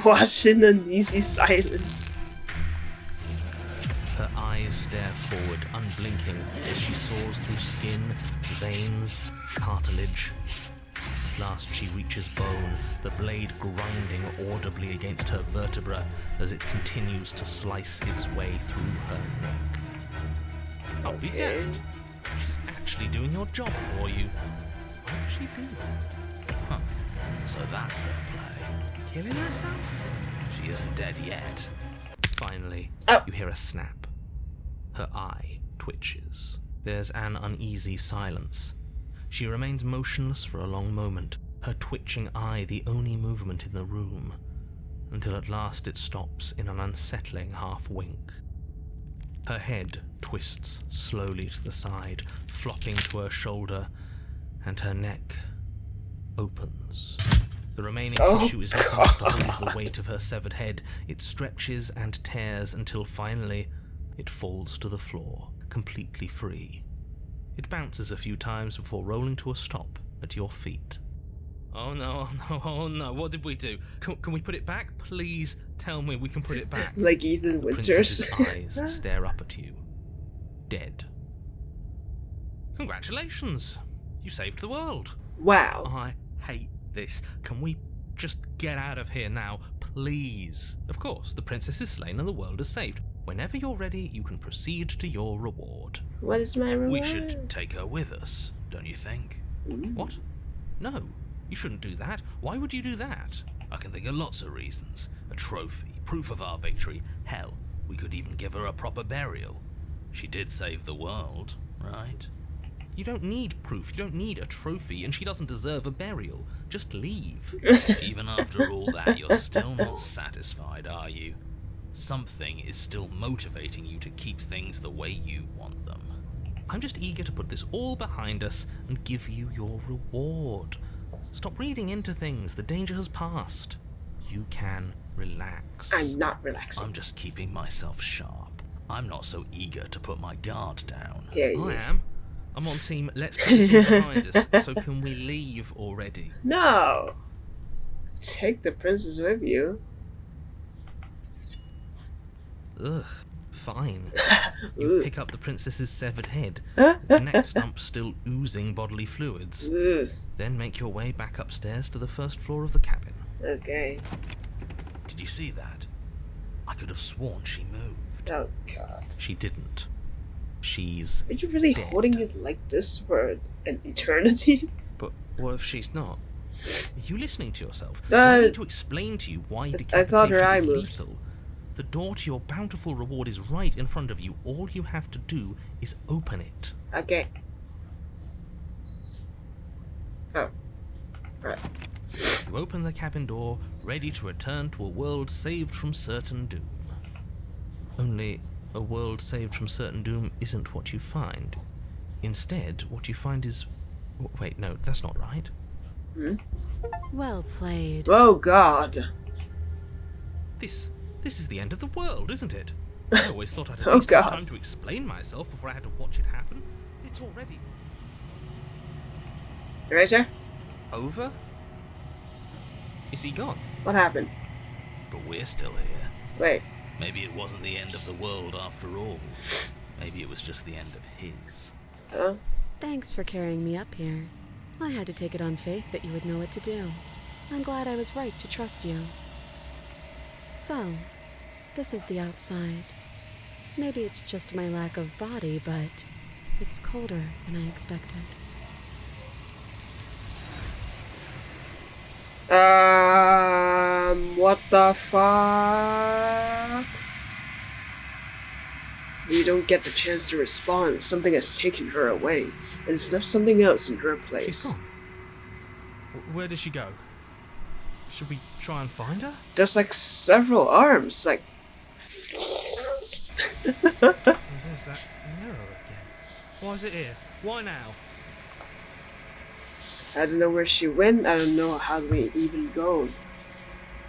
Watch in uneasy silence. Her eyes stare forward, unblinking, as she saws through skin, veins, cartilage. At last she reaches bone, the blade grinding audibly against her vertebra as it continues to slice its way through her neck. I'll be damned. She's actually doing your job for you. Why would she do that? Huh. So that's her play. Killing herself? She isn't dead yet. Finally, you hear a snap. Her eye twitches. There's an uneasy silence. She remains motionless for a long moment, her twitching eye the only movement in the room, until at last it stops in an unsettling half-wink. Her head twists slowly to the side, flopping to her shoulder, and her neck opens. The remaining tissue is not enough to hold the weight of her severed head. It stretches and tears until finally it falls to the floor, completely free. It bounces a few times before rolling to a stop at your feet. Oh no, oh no, what did we do? Can we put it back? Please tell me we can put it back. Like Ethan The Winters. princess's eyes stare up at you. Dead. Congratulations! You saved the world. Wow. I hate this. Can we just get out of here now, please? Of course, the princess is slain and the world is saved. Whenever you're ready, you can proceed to your reward. What is my reward? We should take her with us, don't you think? What? No, you shouldn't do that. Why would you do that? I can think of lots of reasons. A trophy, proof of our victory. Hell, we could even give her a proper burial. She did save the world, right? You don't need proof, you don't need a trophy, and she doesn't deserve a burial. Just leave. Even after all that, you're still not satisfied, are you? Something is still motivating you to keep things the way you want them. I'm just eager to put this all behind us and give you your reward. Stop reading into things, the danger has passed. You can relax. I'm not relaxing. I'm just keeping myself sharp. I'm not so eager to put my guard down. Yeah. I am. I'm on team, let's put this all behind us, so can we leave already? No. Take the princess with you. Ugh, fine. You pick up the princess's severed head, its neck stump still oozing bodily fluids. Ugh. Then make your way back upstairs to the first floor of the cabin. Okay. Did you see that? I could have sworn she moved. Oh god. She didn't. She's Are you really dead. holding it like this for an eternity? But what if she's not? Are you listening to yourself? I need to explain to you why thought her decapitation eye is moved. lethal. The door to your bountiful reward is right in front of you. All you have to do is open it. Okay. Oh. Alright. You open the cabin door, ready to return to a world saved from certain doom. Only, a world saved from certain doom isn't what you find. Instead, what you find is... Wait, no, that's not right. Well played. Oh god. This is the end of the world, isn't it? I always thought I'd at Oh, least have God. time to explain myself before I had to watch it happen. It's already... Right there? over? Is he gone? What happened? But we're still here. Wait. Maybe it wasn't the end of the world after all. Maybe it was just the end of his. Huh? Thanks for carrying me up here. I had to take it on faith that you would know what to do. I'm glad I was right to trust you. So, this is the outside. Maybe it's just my lack of body, but it's colder than I expected. What the fuck? You don't get the chance to respond. Something has taken her away, and it's left something else in her She's place. gone. Where did she go? Should we try and find her? There's like several arms, like... And there's that mirror again. Why is it here? Why now? I don't know where she went. I don't know how we even go.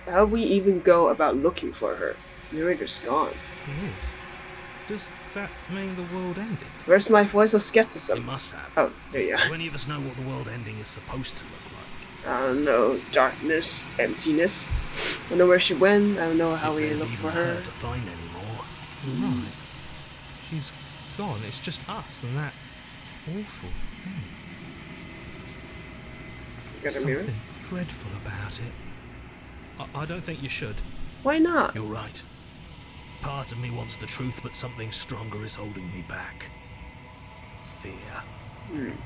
How we even go about looking for her. Narrator's gone. It is. Does that mean the world ended? Where's my voice of It skepticism? must have. Oh, there you are. Do any of us know what the world ending is supposed to look like? I don't know. Darkness, emptiness. I don't know where she went. I don't know how If we there's look even for her. to find anymore. Right. She's gone. It's just us and that awful thing. Got a mirror? Something dreadful about it. I don't think you should. Why not? You're right. Part of me wants the truth, but something stronger is holding me back. Fear. I'm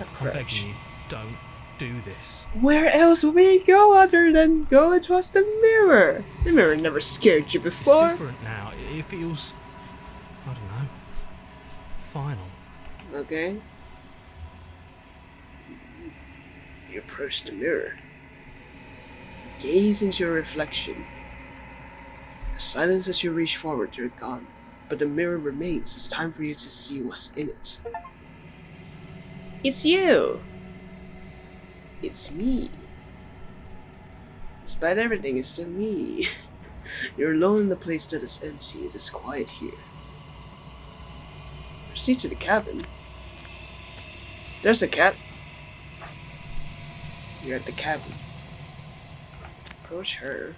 Approach. begging you, don't do this. Where else would we go other than go and trust the mirror? The mirror never scared you It's before. different now. It feels... I don't know. Final. Okay. You approach the mirror. Gaze into your reflection. As silence as you reach forward, you're gone. But the mirror remains. It's time for you to see what's in it. It's you! It's me. Despite everything, it's still me. You're alone in a place that is empty. It is quiet here. Proceed to the cabin. There's a cat. You're at the cabin. Approach her.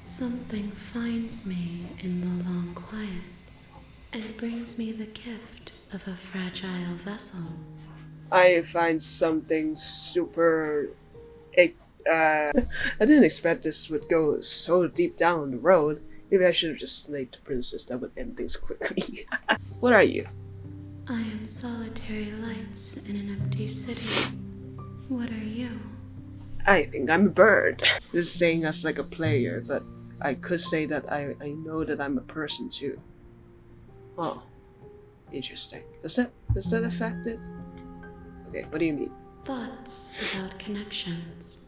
Something finds me in the long quiet and brings me the gift of a fragile vessel. I find something super... I didn't expect this would go so deep down the road. Maybe I should have just slayed the princess. That would end things quickly. What are you? I am solitary lights in an empty city. What are you? I think I'm a bird. This is saying us like a player, but I could say that I know that I'm a person too. Oh. Interesting. Does that affect it? Okay, what do you mean? Thoughts about connections.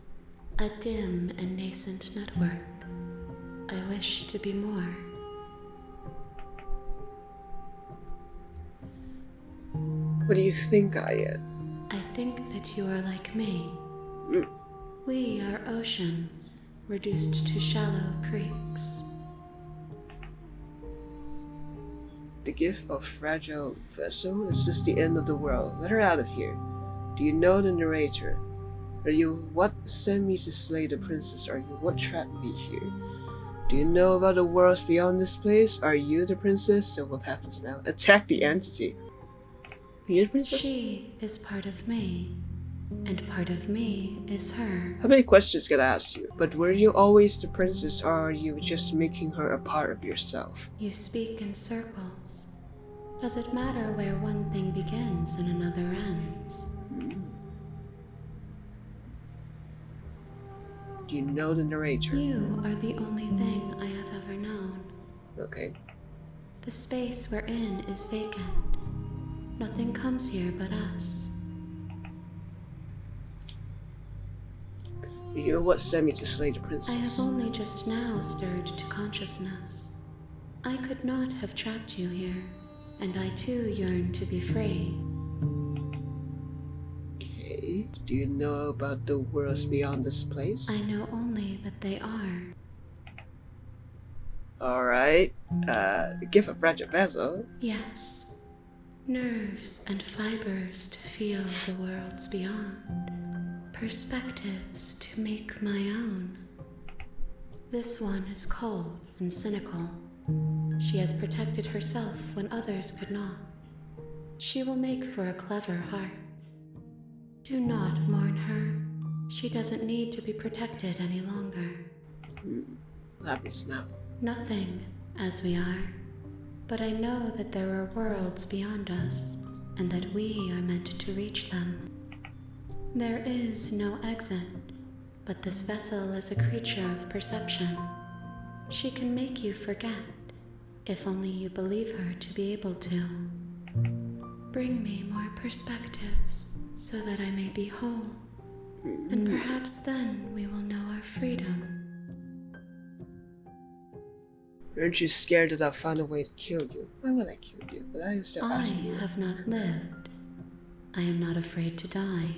A dim and nascent network. I wish to be more. What do you think I am? I think that you are like me. Mm. We are oceans, reduced to shallow creeks. The gift of fragile vessel is just the end of the world. Let her out of here. Do you know the narrator? Are you what sent me to slay the princess? Are you what trapped me here? Do you know about the worlds beyond this place? Are you the princess? So what happens now? Attack the entity. Are you the princess? She is part of me, and part of me is her. How many questions can I ask you? But were you always the princess, or are you just making her a part of yourself? You speak in circles. Does it matter where one thing begins and another ends? Do you know the narrator? You are the only thing I have ever known. Okay. The space we're in is vacant. Nothing comes here but us. You're what sent me to slay the I have princess. only just now stirred to consciousness. I could not have trapped you here, and I too yearn to be free. Okay. Do you know about the worlds beyond this place? I know only that they are. Alright. The gift of fragile vessel. Yes. Nerves and fibers to feel the worlds beyond. Perspectives to make my own. This one is cold and cynical. She has protected herself when others could not. She will make for a clever heart. Do not mourn her. She doesn't need to be protected any longer. What happens now? Nothing, as we are. But I know that there are worlds beyond us, and that we are meant to reach them. There is no exit, but this vessel is a creature of perception. She can make you forget, if only you believe her to be able to. Bring me more perspectives, so that I may be whole, and perhaps then we will know our freedom. Aren't you scared that I'll find a way to kill you? Why would I kill you? But I still I asking you. have not lived. I am not afraid to die.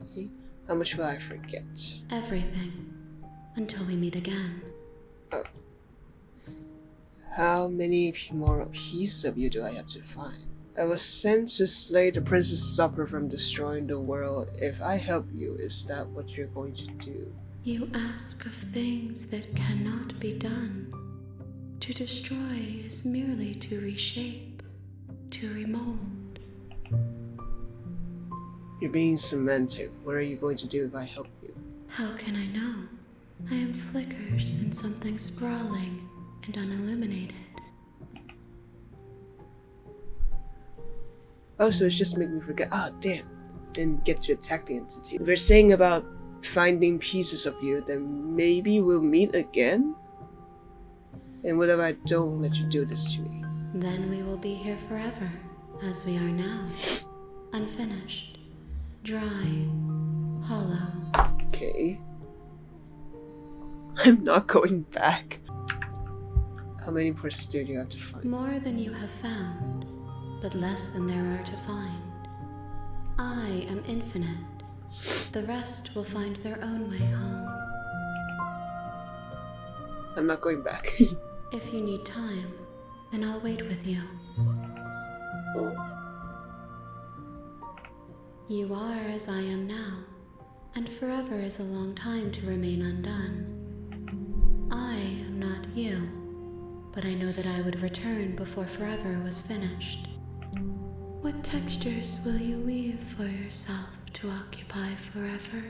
Okay. How much will I forget? Everything. Until we meet again. How many more pieces of you do I have to find? I was sent to slay the princess to stop her from destroying the world. If I help you, is that what you're going to do? You ask of things that cannot be done. To destroy is merely to reshape, to remold. You're being semantic. What are you going to do if I help you? How can I know? I am flickers in something sprawling and unilluminated. Oh, so it's just to make me forget. Ah, damn. Then get to attack the entity. If you're saying about finding pieces of you, then maybe we'll meet again? And what if I don't let you do this to me? Then we will be here forever, as we are now. Unfinished, dry, hollow. Okay. I'm not going back. How many portions do you have to find? More than you have found, but less than there are to find. I am infinite. The rest will find their own way home. I'm not going back. If you need time, then I'll wait with you. You are as I am now, and forever is a long time to remain undone. I am not you, but I know that I would return before forever was finished. What textures will you weave for yourself to occupy forever?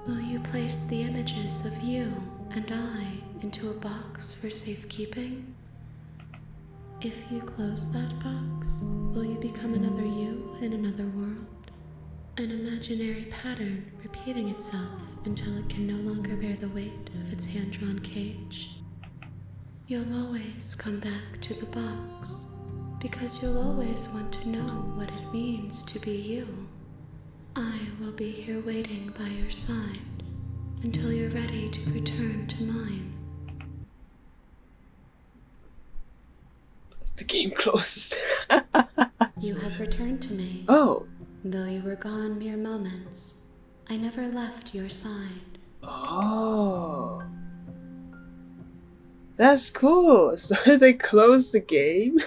Will you place the images of you and I into a box for safekeeping? If you close that box, will you become another you in another world? An imaginary pattern repeating itself until it can no longer bear the weight of its hand-drawn cage. You'll always come back to the box, because you'll always want to know what it means to be you. I will be here waiting by your side until you're ready to return to mine. The game closed. You have returned to me. Oh. Though you were gone mere moments, I never left your side. Oh. That's cool. So they closed the game?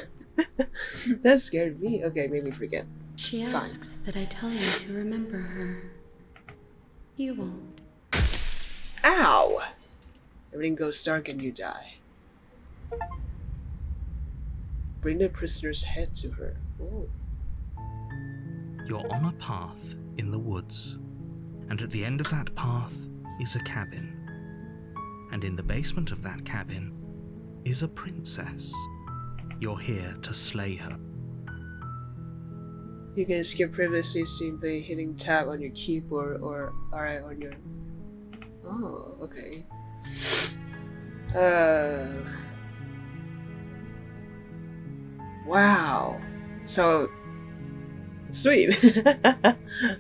That scared me. Okay, made me forget. She Fine. asks that I tell you to remember her. You won't. Ow! Everything goes dark and you die. Bring the prisoner's head to her. Oh. You're on a path in the woods, and at the end of that path is a cabin. And in the basement of that cabin is a princess. You're here to slay her. You can skip previously seen by hitting tab on your keyboard or R on your... Oh, okay. Wow. So... Sweet!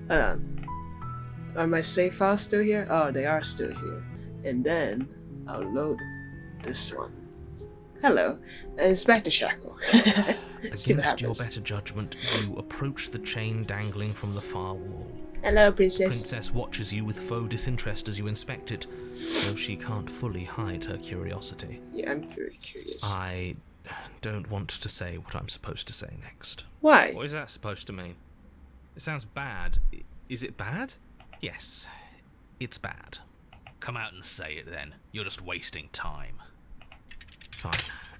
Are my save files still here? Oh, they are still here. And then, I'll load this one. Hello, Inspector Shackle. Against your better judgment, you approach the chain dangling from the far wall. Hello, Princess. Princess watches you with faux disinterest as you inspect it, though she can't fully hide her curiosity. Yeah, I'm very curious. I don't want to say what I'm supposed to say next. Why? What is that supposed to mean? It sounds bad. Is it bad? Yes, it's bad. Come out and say it then. You're just wasting time. Fine.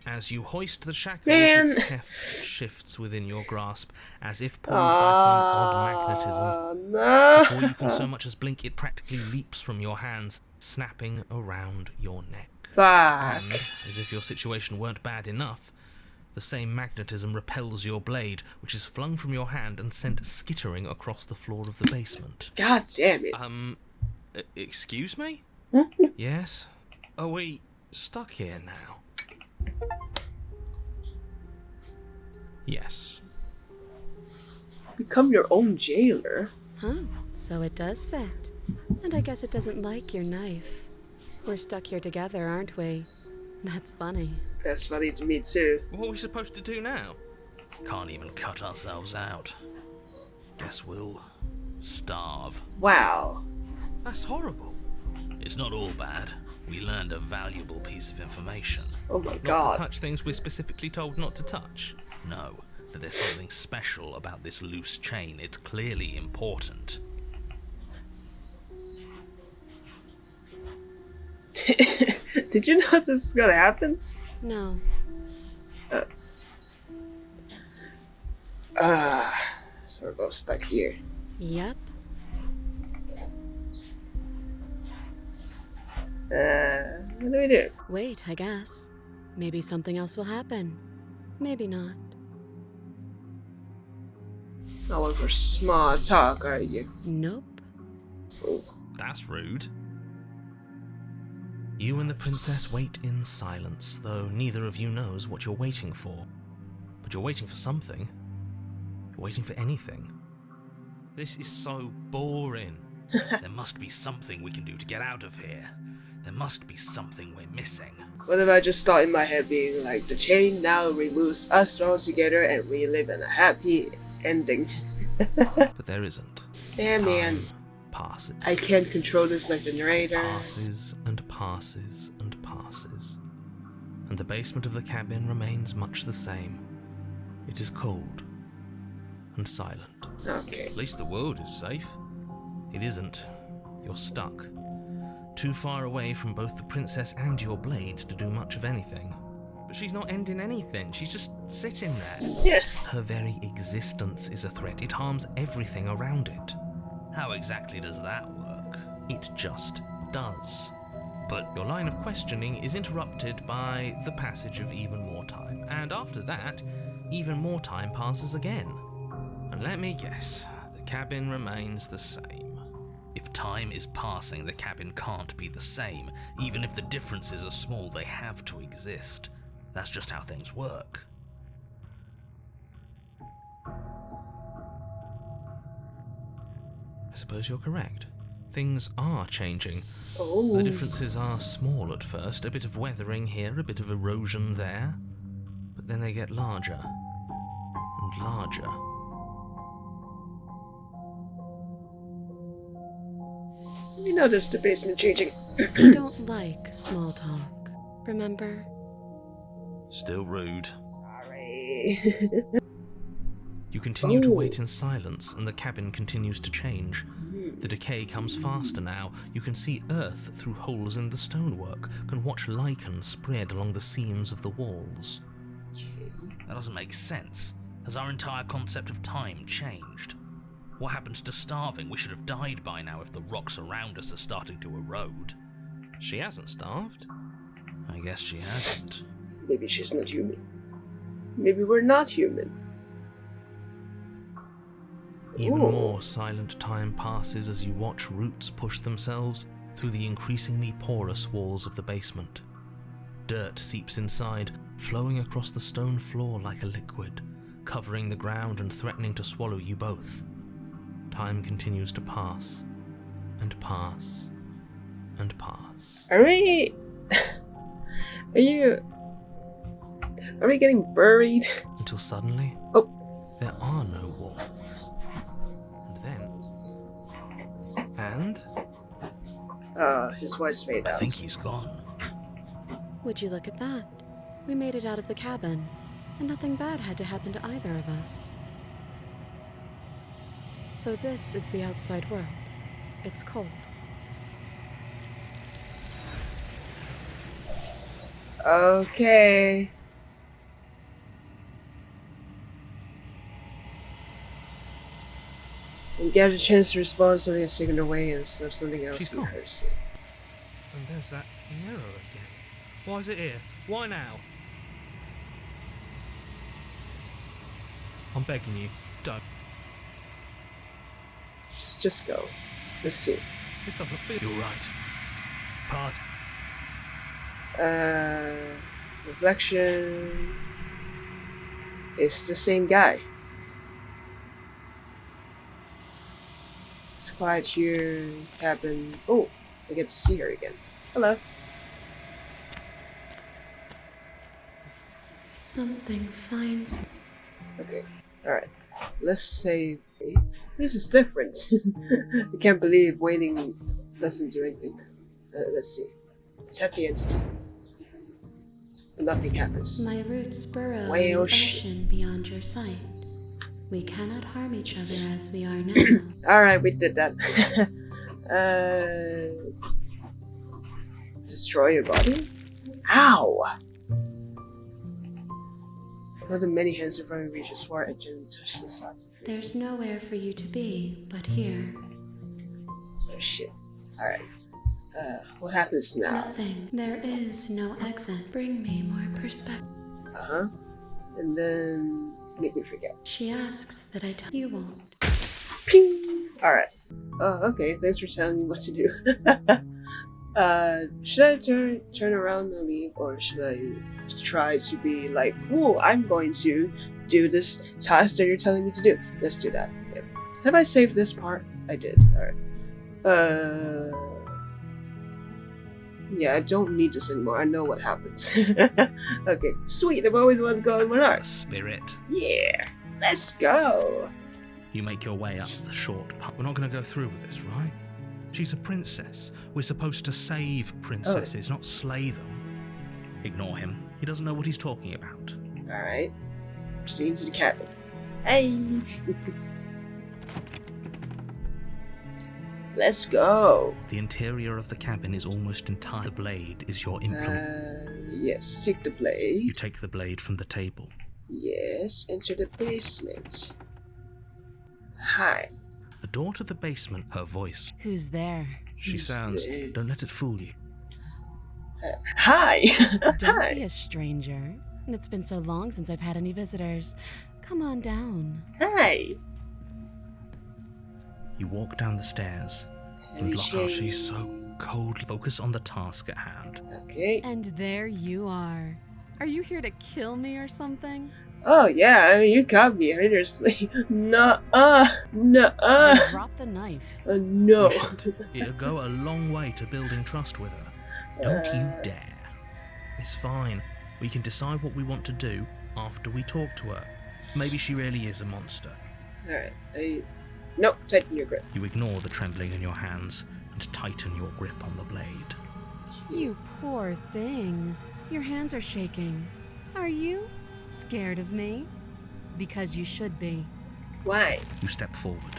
As you hoist the shackle, its heft shifts within your grasp, as if pulled by some odd magnetism. No. Before you can so much as blink, it practically leaps from your hands, snapping around your neck. Fuck. And, as if your situation weren't bad enough, the same magnetism repels your blade, which is flung from your hand and sent skittering across the floor of the basement. God damn it. Excuse me? Yes? Are we stuck here now? Yes. Become your own jailer. Huh, so it does fit. And I guess it doesn't like your knife. We're stuck here together, aren't we? That's funny. That's funny to me too. What are we supposed to do now? Can't even cut ourselves out. Guess we'll starve. Wow. That's horrible. It's not all bad. We learned a valuable piece of information. Oh my Not god. to touch things we're specifically told not to touch. No, that there's something special about this loose chain. It's clearly important. Did you know this is gonna happen? No. So we're both stuck here. Yep. What do we do? Wait, I guess. Maybe something else will happen. Maybe not. Not one for small talk, are you? Nope. Oh. That's rude. You and the princess wait in silence, though neither of you knows what you're waiting for. But you're waiting for something. You're waiting for anything. This is so boring. There must be something we can do to get out of here. There must be something we're missing. What if I just thought in my head being like, the chain now removes us all together and we live in a happy ending. But there isn't. Damn, man. Time passes. I can't control this like the narrator. Passes and passes and passes. And the basement of the cabin remains much the same. It is cold and silent. Okay. At least the world is safe. It isn't. You're stuck. Too far away from both the princess and your blade to do much of anything. But she's not ending anything. She's just sitting there. Yeah. Her very existence is a threat. It harms everything around it. How exactly does that work? It just does. But your line of questioning is interrupted by the passage of even more time. And after that, even more time passes again. And let me guess, the cabin remains the same. If time is passing, the cabin can't be the same. Even if the differences are small, they have to exist. That's just how things work. I suppose you're correct. Things are changing. Oh. The differences are small at first, a bit of weathering here, a bit of erosion there. But then they get larger and larger. You noticed the basement changing. I don't like small talk. Remember? Still rude. Sorry. You continue to Oh. wait in silence, and the cabin continues to change. The decay comes faster now. You can see earth through holes in the stonework, can watch lichen spread along the seams of the walls. That doesn't make sense. Has our entire concept of time changed? What happened to starving? We should have died by now if the rocks around us are starting to erode. She hasn't starved. I guess she hasn't. Maybe she's not human. Maybe we're not human. Even Ooh. more silent time passes as you watch roots push themselves through the increasingly porous walls of the basement. Dirt seeps inside, flowing across the stone floor like a liquid, covering the ground and threatening to swallow you both. Time continues to pass, and pass, and pass. Are we... Are we getting buried? Until suddenly, Oh. there are no walls. And then... His voice faded I out. think he's gone. Would you look at that? We made it out of the cabin, and nothing bad had to happen to either of us. So this is the outside world. It's cold. Okay. And get a chance to respond, something is taken away instead of something else She's you gone. heard. And there's that mirror again. Why is it here? Why now? I'm begging you, don't. Just go. Let's see. This doesn't feel... You're right. Part... Reflection. It's the same guy. It's quiet here. Cabin. Oh, I get to see her again. Hello. Something finds... Okay. Alright. Let's save. This is different. I can't believe waiting doesn't do anything. Let's see. Tap the entity. But nothing happens. My roots burrow Whale in the shit. ocean beyond your sight. We cannot harm each other as we are now. Alright, we did that. Destroy your body? Ow! One of the many hands in front of me reaches for it and touches the side. There's nowhere for you to be but here. Oh shit. Alright. What happens now? Nothing. There is no exit. Bring me more perspective. Uh-huh. And then make me forget. She asks that I tell you won't. Ping! Alright. Oh, okay. Thanks for telling me what to do. Should I turn around and leave, or should I try to be like, whoa, I'm going to do this task that you're telling me to do? Let's do that. Yep. Have I saved this part? I did. Alright. Yeah, I don't need this anymore. I know what happens. Okay, sweet. I've always wanted to go in one The art. spirit. Yeah, let's go. You make your way up the short path. We're not going to go through with this, right? She's a princess. We're supposed to save princesses, not slay them. Ignore him. He doesn't know what he's talking about. Alright. Proceed to the cabin. Hey! Let's go. The interior of the cabin is almost entire. The blade is your implement. Yes, take the You blade. take the blade from the table. Yes, enter the basement. Hi. The door to the basement, her voice. Who's there? She Who's sounds, there? don't let it fool you. Hi! Don't Hi! be a stranger. It's been so long since I've had any visitors. Come on down. Hi! You walk down the stairs and look how she's so cold. Focus on the task at hand. Okay. And there you are. Are you here to kill me or something? Oh yeah, I mean, you got me, honestly. Nuh-uh. Nuh-uh. Then drop the knife. No. It'll go a long way to building trust with her. Don't you dare. It's fine. We can decide what we want to do after we talk to her. Maybe she really is a monster. Alright, Nope, tighten your grip. You ignore the trembling in your hands and tighten your grip on the blade. You poor thing. Your hands are shaking. Are you scared of me? Because you should be. Why? You step forward,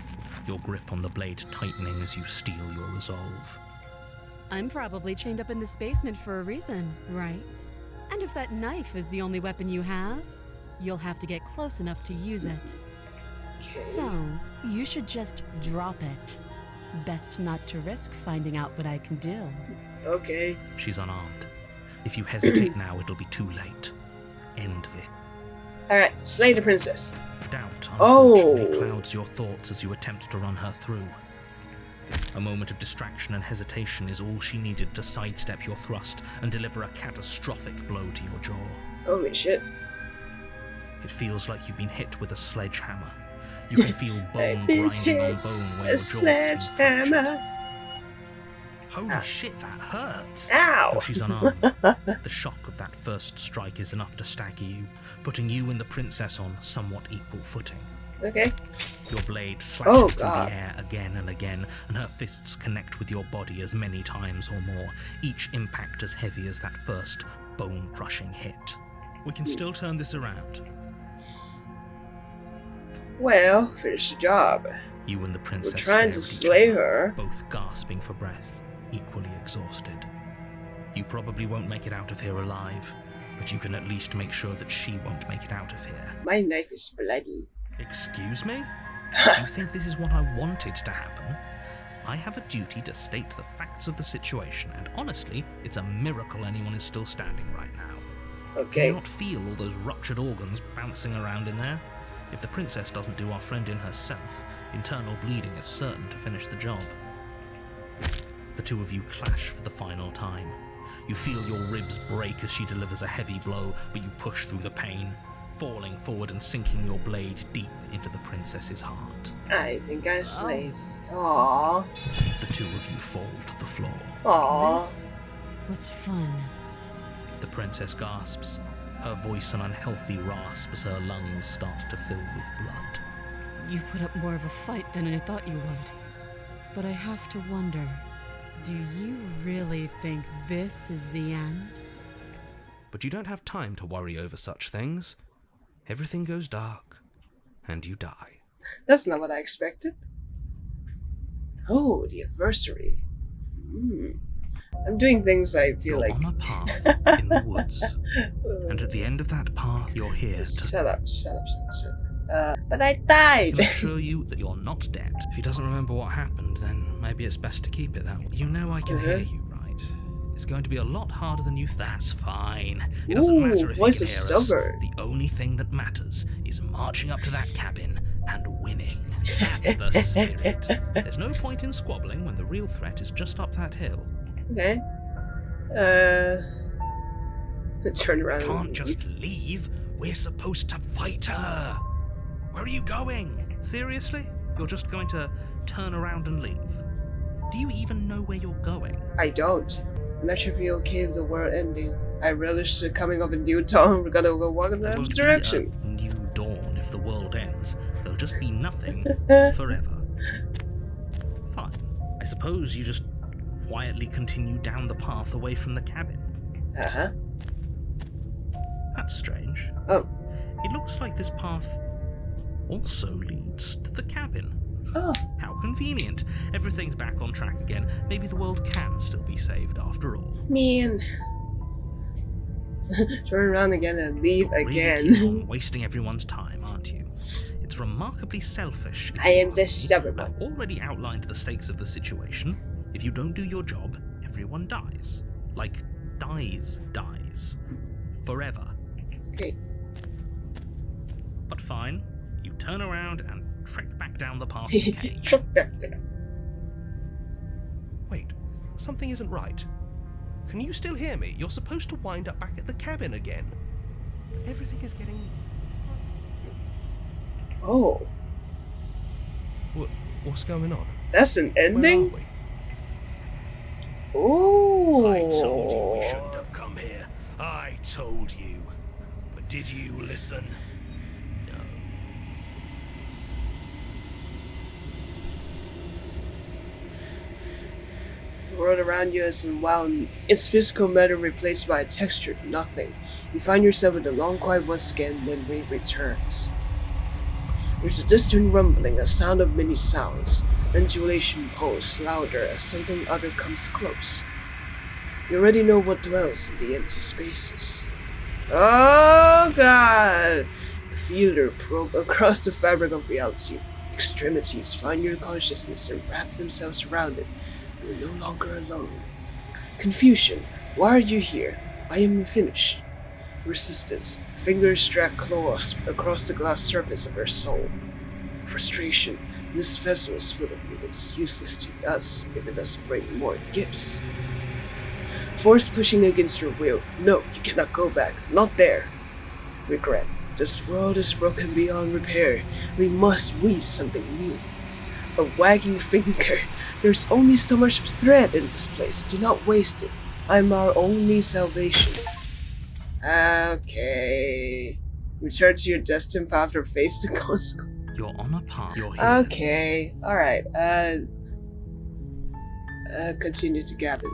your grip on the blade tightening as you steel your resolve. I'm probably chained up in this basement for a reason, right? And if that knife is the only weapon you have, you'll have to get close enough to use it. Okay. So, you should just drop it. Best not to risk finding out what I can do. Okay. She's unarmed. If you hesitate now, it'll be too late. End this. Alright, slay the princess. Down. doubt, unfortunately, clouds your thoughts as you attempt to run her through. A moment of distraction and hesitation is all she needed to sidestep your thrust and deliver a catastrophic blow to your jaw. Holy shit. It feels like you've been hit with a sledgehammer. You can feel bone grinding on bone where your jaw has been fractured. Holy shit, that hurts! Ow! Though she's unarmed, the shock of that first strike is enough to stagger you, putting you and the princess on somewhat equal footing. Okay. Your blade slashes through God. the air again and again, and her fists connect with your body as many times or more, each impact as heavy as that first bone-crushing hit. We can still turn this around. Well, finish the job. You and the princess We're trying to slay her. Both gasping for breath, equally exhausted. You probably won't make it out of here alive, but you can at least make sure that she won't make it out of here. My knife is bloody. Excuse me? Do you think this is what I wanted to happen? I have a duty to state the facts of the situation, and honestly, it's a miracle anyone is still standing right now. Can you Okay. not feel all those ruptured organs bouncing around in there? If the princess doesn't do our friend in herself, internal bleeding is certain to finish the job. The two of you clash for the final time. You feel your ribs break as she delivers a heavy blow, but you push through the pain, falling forward and sinking your blade deep into the princess's heart. I think I slayed. Aww. The two of you fall to the floor. Aww. This was fun. The princess gasps, her voice an unhealthy rasp as her lungs start to fill with blood. You put up more of a fight than I thought you would. But I have to wonder, do you really think this is the end? But you don't have time to worry over such things. Everything goes dark, and you die. That's not what I expected. Oh, the adversary. I'm doing things I feel You're like. on a path in the woods, and at the end of that path you're here to... Shut up. But I I died. can assure you that you're not dead. If he doesn't remember what happened, then maybe it's best to keep it that way. You know I can hear you, right? It's going to be a lot harder than you think. That's fine. It doesn't matter if voice you of can hear us. stubborn. The only thing that matters is marching up to that cabin and winning. That's the spirit. There's no point in squabbling when the real threat is just up that hill. Okay. Turn around. Can't just leave. We're supposed to fight her. Where are you going? Seriously? You're just going to turn around and leave? Do you even know where you're going? I don't. I'm not sure if you're okay with the world ending. I relish the coming of a new dawn. We're gonna go walk in There that won't direction. be a new dawn if the world ends. There'll just be nothing forever. Fine. I suppose you just quietly continue down the path away from the cabin. Uh-huh. That's strange. Oh. It looks like this path also leads to the cabin. Oh. How convenient. Everything's back on track again. Maybe the world can still be saved after all. Man. Turn around again and leave You're really again. keen on wasting everyone's time, aren't you? It's remarkably selfish. If I you am ask the me. stubborn one. I've already outlined the stakes of the situation. If you don't do your job, everyone dies. Like, dies. Forever. Okay. But fine, you turn around and trek back down the path you came. Truck back there. Wait, something isn't right. Can you still hear me? You're supposed to wind up back at the cabin again. Everything is getting fuzzy. Oh. What's going on? That's an Where ending? are we? Ooh. I told you we shouldn't have come here. I told you. But did you listen? No. The world around you is unwound, its physical matter replaced by a textured nothing. You find yourself in the long quiet once again, memory returns. There's a distant rumbling, a sound of many sounds. Undulation pulls louder as something other comes close. You already know what dwells in the empty spaces. Oh god! A feeler probe across the fabric of reality. Extremities find your consciousness and wrap themselves around it. You're no longer alone. Confusion. Why are you here? I am finished. Resistance. Fingers drag claws across the glass surface of her soul. Frustration. This vessel is full of me. It is useless to us if it doesn't bring more gifts. Force pushing against her will. No, you cannot go back. Not there. Regret. This world is broken beyond repair. We must weave something new. A wagging finger. There's only so much thread in this place. Do not waste it. I'm our only salvation. Okay. Return to your destined path or face the consequence. You're on a path. You're here. Okay. Alright. Continue to Gavin.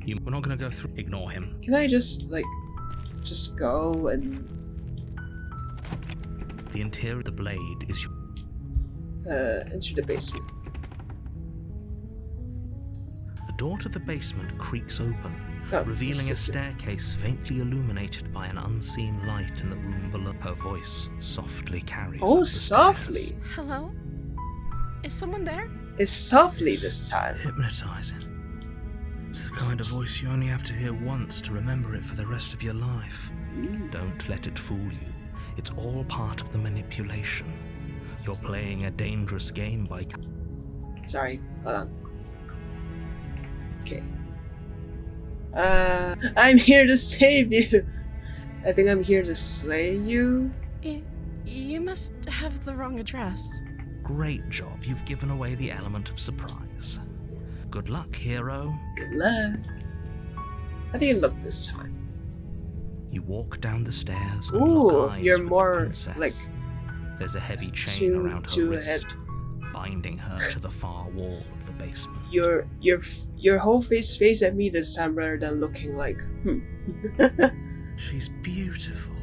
We're not gonna go through. Ignore him. Can I just go and The interior of the blade is enter the basement? The door to the basement creaks open, Oh, revealing a it's- staircase faintly illuminated by an unseen light in the room below. Her voice softly carries up Oh, the softly. stairs. Hello? Is someone there? It's softly this time. Hypnotizing. It's the kind of voice you only have to hear once to remember it for the rest of your life. Don't let it fool you. It's all part of the manipulation. You're playing a dangerous game by... Sorry, hold on. Okay. I'm here to save you. I think I'm here to slay you. You must have the wrong address. Great job. You've given away the element of surprise. Good luck, hero. Good luck. How do you look this time? You walk down the stairs and Ooh, lock eyes you're with more, the princess. like, There's a heavy chain around her two wrist, ahead. binding her to the far wall of the basement. Your whole face at me this time rather than looking like She's beautiful.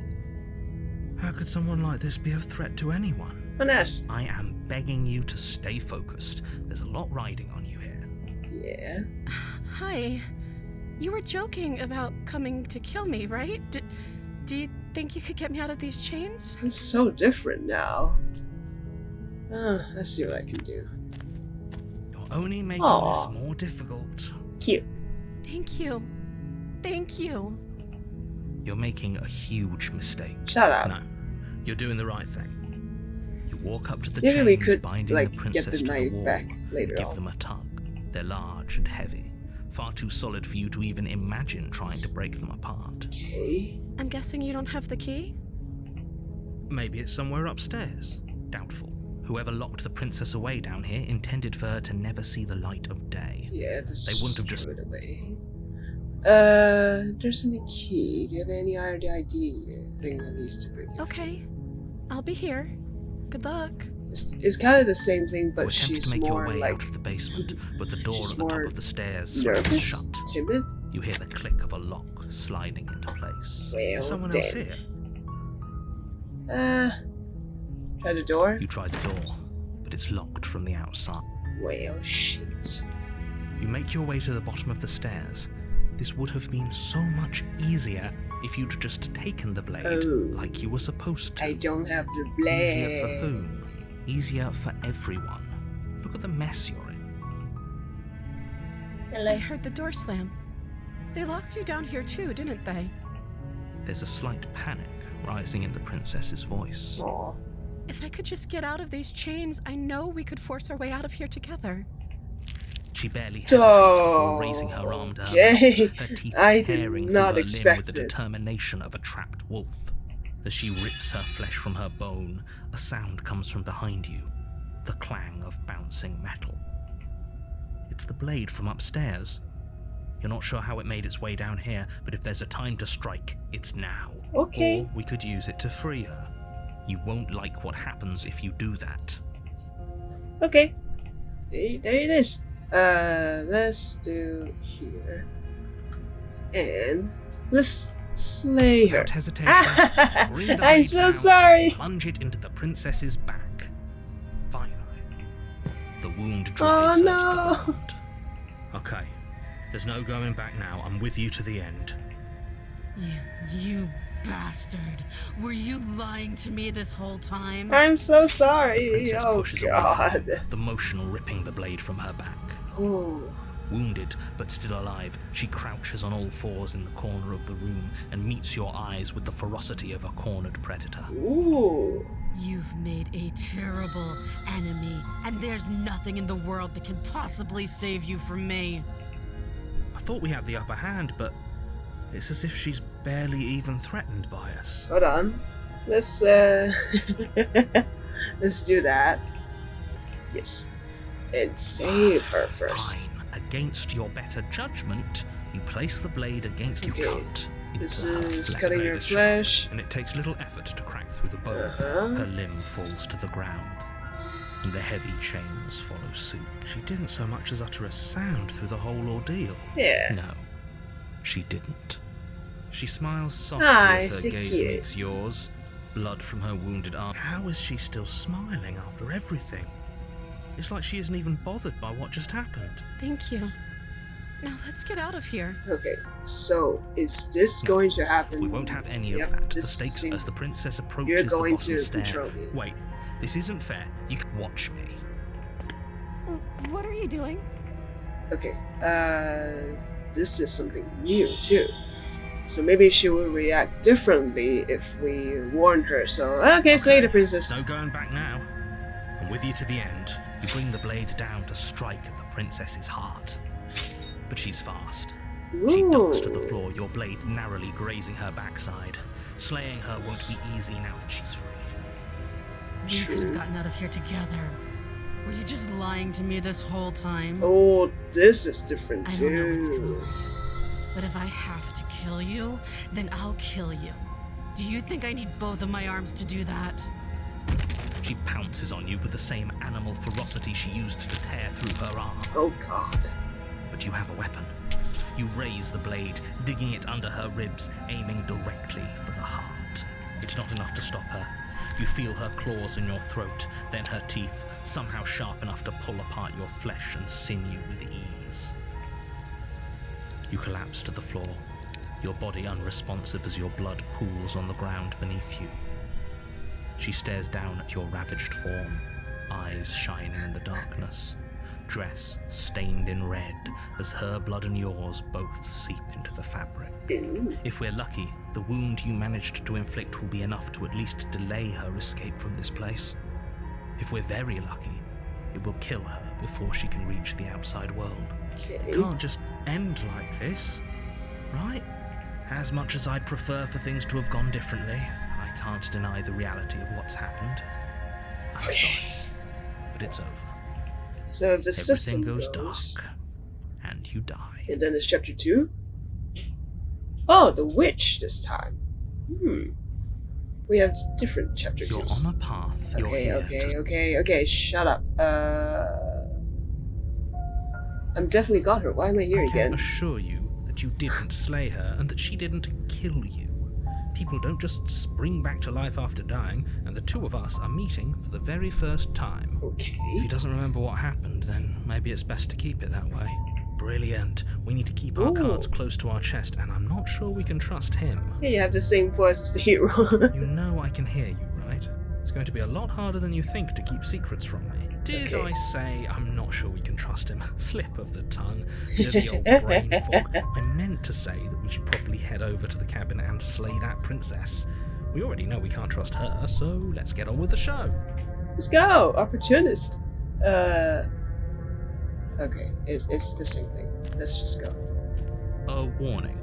How could someone like this be a threat to anyone? Finesse. I am begging you to stay focused. There's a lot riding on you here. Yeah. Hi. You were joking about coming to kill me, right? Do you think you could get me out of these chains? It's so different now. Let's see what I can do. You're only making Aw. this more difficult. Cute. Thank you. Thank you. You're making a huge mistake. Shut up. No, you're doing the right thing. You walk up to the Maybe chains we could binding like the get princess the to knife the wall. back later Give on. them a tug. They're large and heavy, far too solid for you to even imagine trying to break them apart. Okay. I'm guessing you don't have the key? Maybe it's somewhere upstairs. Doubtful. Whoever locked the princess away down here intended for her to never see the light of day. Yeah, this They wouldn't have just- threw it away. There's any key. Do you have any idea thing that needs to bring you? Okay. I'll be here. Good luck. It's kind of the same thing, but You attempt she's to make more your way like out of the basement, but the door she's at the top more of the stairs slams nervous, shut. timid. You hear the click of a lock sliding into place. Well, Is someone else then. here? Try the door. You try the door, but it's locked from the outside. Well, shit. You make your way to the bottom of the stairs. This would have been so much easier if you'd just taken the blade, Oh. like you were supposed to. I don't have the Easier blade. for whom? Easier for everyone. Look at the mess you're in. I heard the door slam. They locked you down here too, didn't they? There's a slight panic rising in the princess's voice. Aw. If I could just get out of these chains, I know we could force our way out of here together. She barely hesitates before Oh, raising her arm to her okay. mouth, her teeth I did tearing through not her limb expect with the this. determination of a trapped wolf. As she rips her flesh from her bone, a sound comes from behind you, the clang of bouncing metal. It's the blade from upstairs. You're not sure how it made its way down here, but if there's a time to strike, it's now. Okay. Or we could use it to free her. You won't like what happens if you do that. Okay. Hey, there it is. Let's do here. And let's slay her. Without hesitation, bring the I'm blade so down, sorry. Plunge it into the princess's back. Finally, the wound Oh, drives her to no. the ground. Okay, there's no going back now. I'm with you to the end. You bastard. Were you lying to me this whole time? I'm so The sorry. princess Oh pushes away from god. you, the motion ripping the blade from her back. Oh. Wounded, but still alive, she crouches on all fours in the corner of the room and meets your eyes with the ferocity of a cornered predator. Ooh. You've made a terrible enemy, and there's nothing in the world that can possibly save you from me. I thought we had the upper hand, but it's as if she's barely even threatened by us. Hold on. Let's let's do that. Yes. And save her first. Fine. Against your better judgment, you place the blade against you cut. This into her is flesh. cutting your flesh. And it takes little effort to crack through the bone. Her limb falls to the ground, and the heavy chains follow suit. She didn't so much as utter a sound through the whole ordeal. Yeah. No, she didn't. She smiles softly as her gaze meets yours, blood from her wounded arm. How is she still smiling after everything? It's like she isn't even bothered by what just happened. Thank you. Now let's get out of here. Okay, so is this going to happen? We won't have any of that. The stakes as the princess approaches the bottom stair. Control me. Wait, this isn't fair. You can watch me. What are you doing? Okay, this is something new too. So maybe she will react differently if we warn her. So, okay, slay the princess. No going back now. I'm with you to the end. You bring the blade down to strike at the princess's heart. But she's fast. She ducks to the floor, your blade narrowly grazing her backside. Slaying her won't be easy now that she's free. We could have gotten out of here together. Were you just lying to me this whole time? Oh, this is different I don't know what's come too. over you, but if I have to kill you, then I'll kill you. Do you think I need both of my arms to do that? She pounces on you with the same animal ferocity she used to tear through her arm. Oh god. But you have a weapon. You raise the blade, digging it under her ribs, aiming directly for the heart. It's not enough to stop her. You feel her claws in your throat, then her teeth, somehow sharp enough to pull apart your flesh and sinew with ease. You collapse to the floor, your body unresponsive as your blood pools on the ground beneath you. She stares down at your ravaged form, eyes shining in the darkness, dress stained in red as her blood and yours both seep into the fabric. If we're lucky, the wound you managed to inflict will be enough to at least delay her escape from this place. If we're very lucky, it will kill her before she can reach the outside world. Okay. It can't just end like this, right? As much as I'd prefer for things to have gone differently, I can't deny the reality of what's happened. I'm sorry, but it's over. So if the system Everything goes goes, dark, and you die. and then it's chapter 2. Oh, the witch this time. We have different chapter You're 2s. on a path. You're here to Okay, shut up. I'm definitely got her. Why am I here I can again? assure you that you didn't slay her and that she didn't kill you. People don't just spring back to life after dying, and the two of us are meeting for the very first time. Okay. If he doesn't remember what happened, then maybe it's best to keep it that way. Brilliant. We need to keep our cards close to our chest, and I'm not sure we can trust him. Yeah, you have the same voice as the hero. You know I can hear you, right? It's going to be a lot harder than you think to keep secrets from me. Did I say I'm not sure we can trust him? Slip of the tongue. The old brain fog. I meant to say that we should probably head over to the cabin and slay that princess. We already know we can't trust her, so let's get on with the show. Let's go! Opportunist. Okay, it's the same thing. Let's just go. A warning,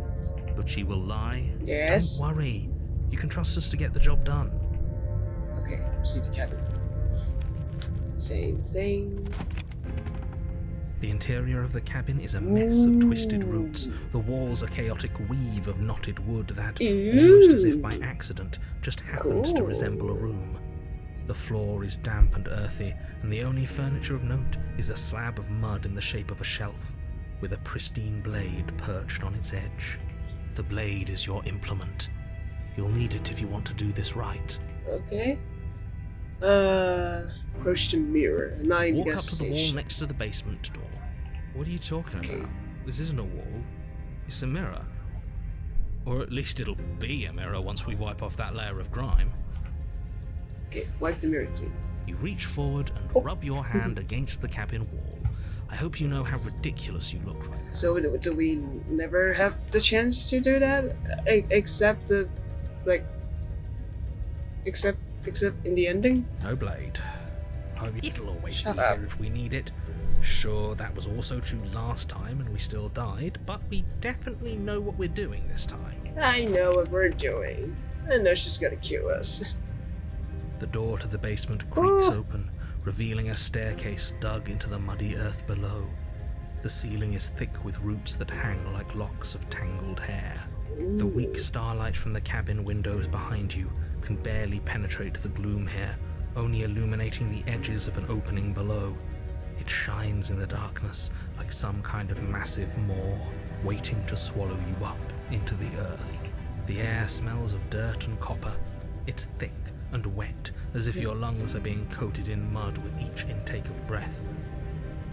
but she will lie. Yes. Don't worry. You can trust us to get the job done. Okay, proceed to cabin. Same thing. The interior of the cabin is a mess of twisted roots. The walls a chaotic weave of knotted wood that, almost as if by accident, just happens to resemble a room. The floor is damp and earthy, and the only furniture of note is a slab of mud in the shape of a shelf, with a pristine blade perched on its edge. The blade is your implement. You'll need it if you want to do this right. Okay. Approach the mirror. Walk up to the wall Investigation. next to the basement door. What are you talking about? This isn't a wall. It's a mirror. Or at least it'll be a mirror once we wipe off that layer of grime. Okay, wipe the mirror clean. You reach forward and rub your hand against the cabin wall. I hope you know how ridiculous you look right now. So do we never have the chance to do that? Except the, like, except in the ending? No, Blade. Oh, it'll always Shut be up. here if we need it. Sure, that was also true last time and we still died, but we definitely know what we're doing this time. I know what we're doing. I know she's gonna kill us. The door to the basement creaks open, revealing a staircase dug into the muddy earth below. The ceiling is thick with roots that hang like locks of tangled hair. The weak starlight from the cabin windows behind you can barely penetrate the gloom here, only illuminating the edges of an opening below. It shines in the darkness like some kind of massive maw, waiting to swallow you up into the earth. The air smells of dirt and copper. It's thick and wet, as if your lungs are being coated in mud with each intake of breath.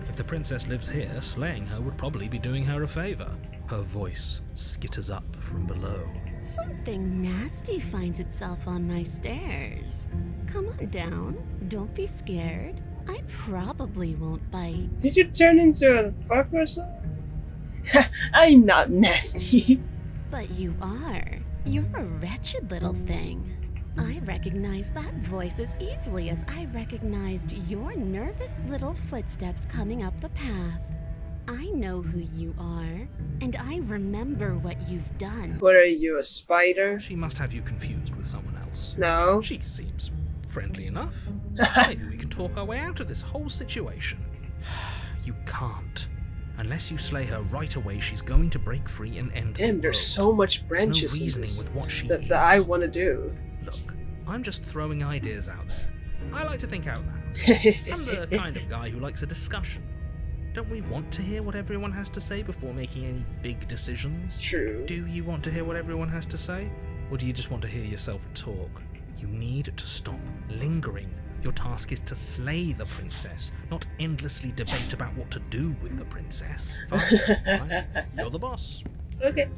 If the princess lives here, slaying her would probably be doing her a favor. Her voice skitters up from below. Something nasty finds itself on my stairs. Come on down. Don't be scared. I probably won't bite. Did you turn into a bug or something? I'm not nasty. But you are. You're a wretched little thing. I recognize that voice as easily as I recognized your nervous little footsteps coming up the path. I know who you are, and I remember what you've done. What are you, a spider? She must have you confused with someone else. No. She seems friendly enough. Maybe we can talk our way out of this whole situation. You can't. Unless you slay her right away, she's going to break free and end the Damn, world. there's so much There's branches no in reasoning this with what she that is. I want to do. Look, I'm just throwing ideas out there. I like to think out loud. I'm the kind of guy who likes a discussion. Don't we want to hear what everyone has to say before making any big decisions? True. Do you want to hear what everyone has to say? Or do you just want to hear yourself talk? You need to stop lingering. Your task is to slay the princess, not endlessly debate about what to do with the princess. Fine. You're the boss. Okay.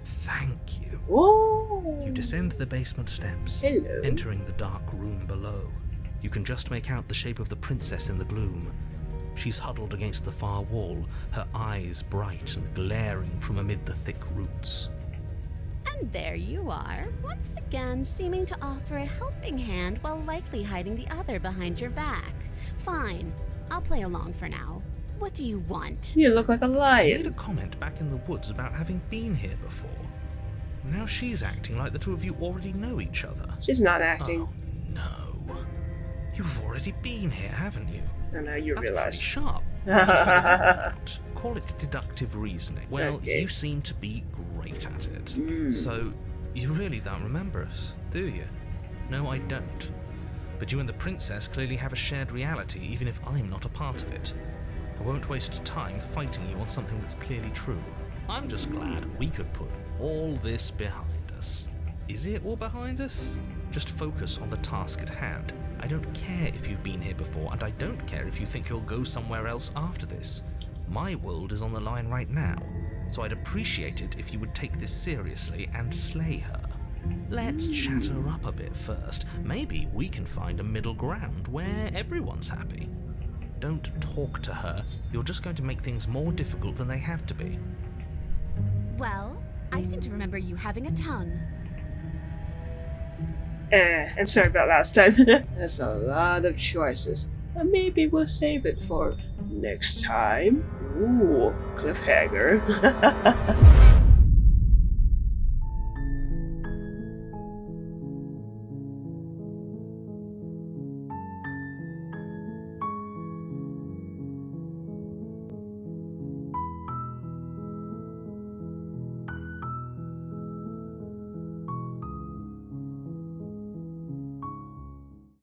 Thank you. Whoa. You descend the basement steps, Hello. entering the dark room below. You can just make out the shape of the princess in the gloom. She's huddled against the far wall, her eyes bright and glaring from amid the thick roots. And there you are, once again seeming to offer a helping hand while likely hiding the other behind your back. Fine, I'll play along for now. What do you want? You look like a I made a lion. comment back in the woods about having been here before. Now she's acting like the two of you already know each other. She's not acting. Oh, no. You've already been here, haven't you? And now you That's pretty realize. sharp. How'd you figure that out? Call it deductive reasoning. Well, Okay. you seem to be great at it. Mm. So, you really don't remember us, do you? No, I don't. But you and the princess clearly have a shared reality, even if I'm not a part of it. I won't waste time fighting you on something that's clearly true. I'm just glad we could put all this behind us. Is it all behind us? Just focus on the task at hand. I don't care if you've been here before, and I don't care if you think you'll go somewhere else after this. My world is on the line right now, so I'd appreciate it if you would take this seriously and slay her. Let's chat her up a bit first. Maybe we can find a middle ground where everyone's happy. Don't talk to her. You're just going to make things more difficult than they have to be. Well, I seem to remember you having a tongue. I'm sorry about last time. That's a lot of choices. But maybe we'll save it for next time. Ooh, cliffhanger.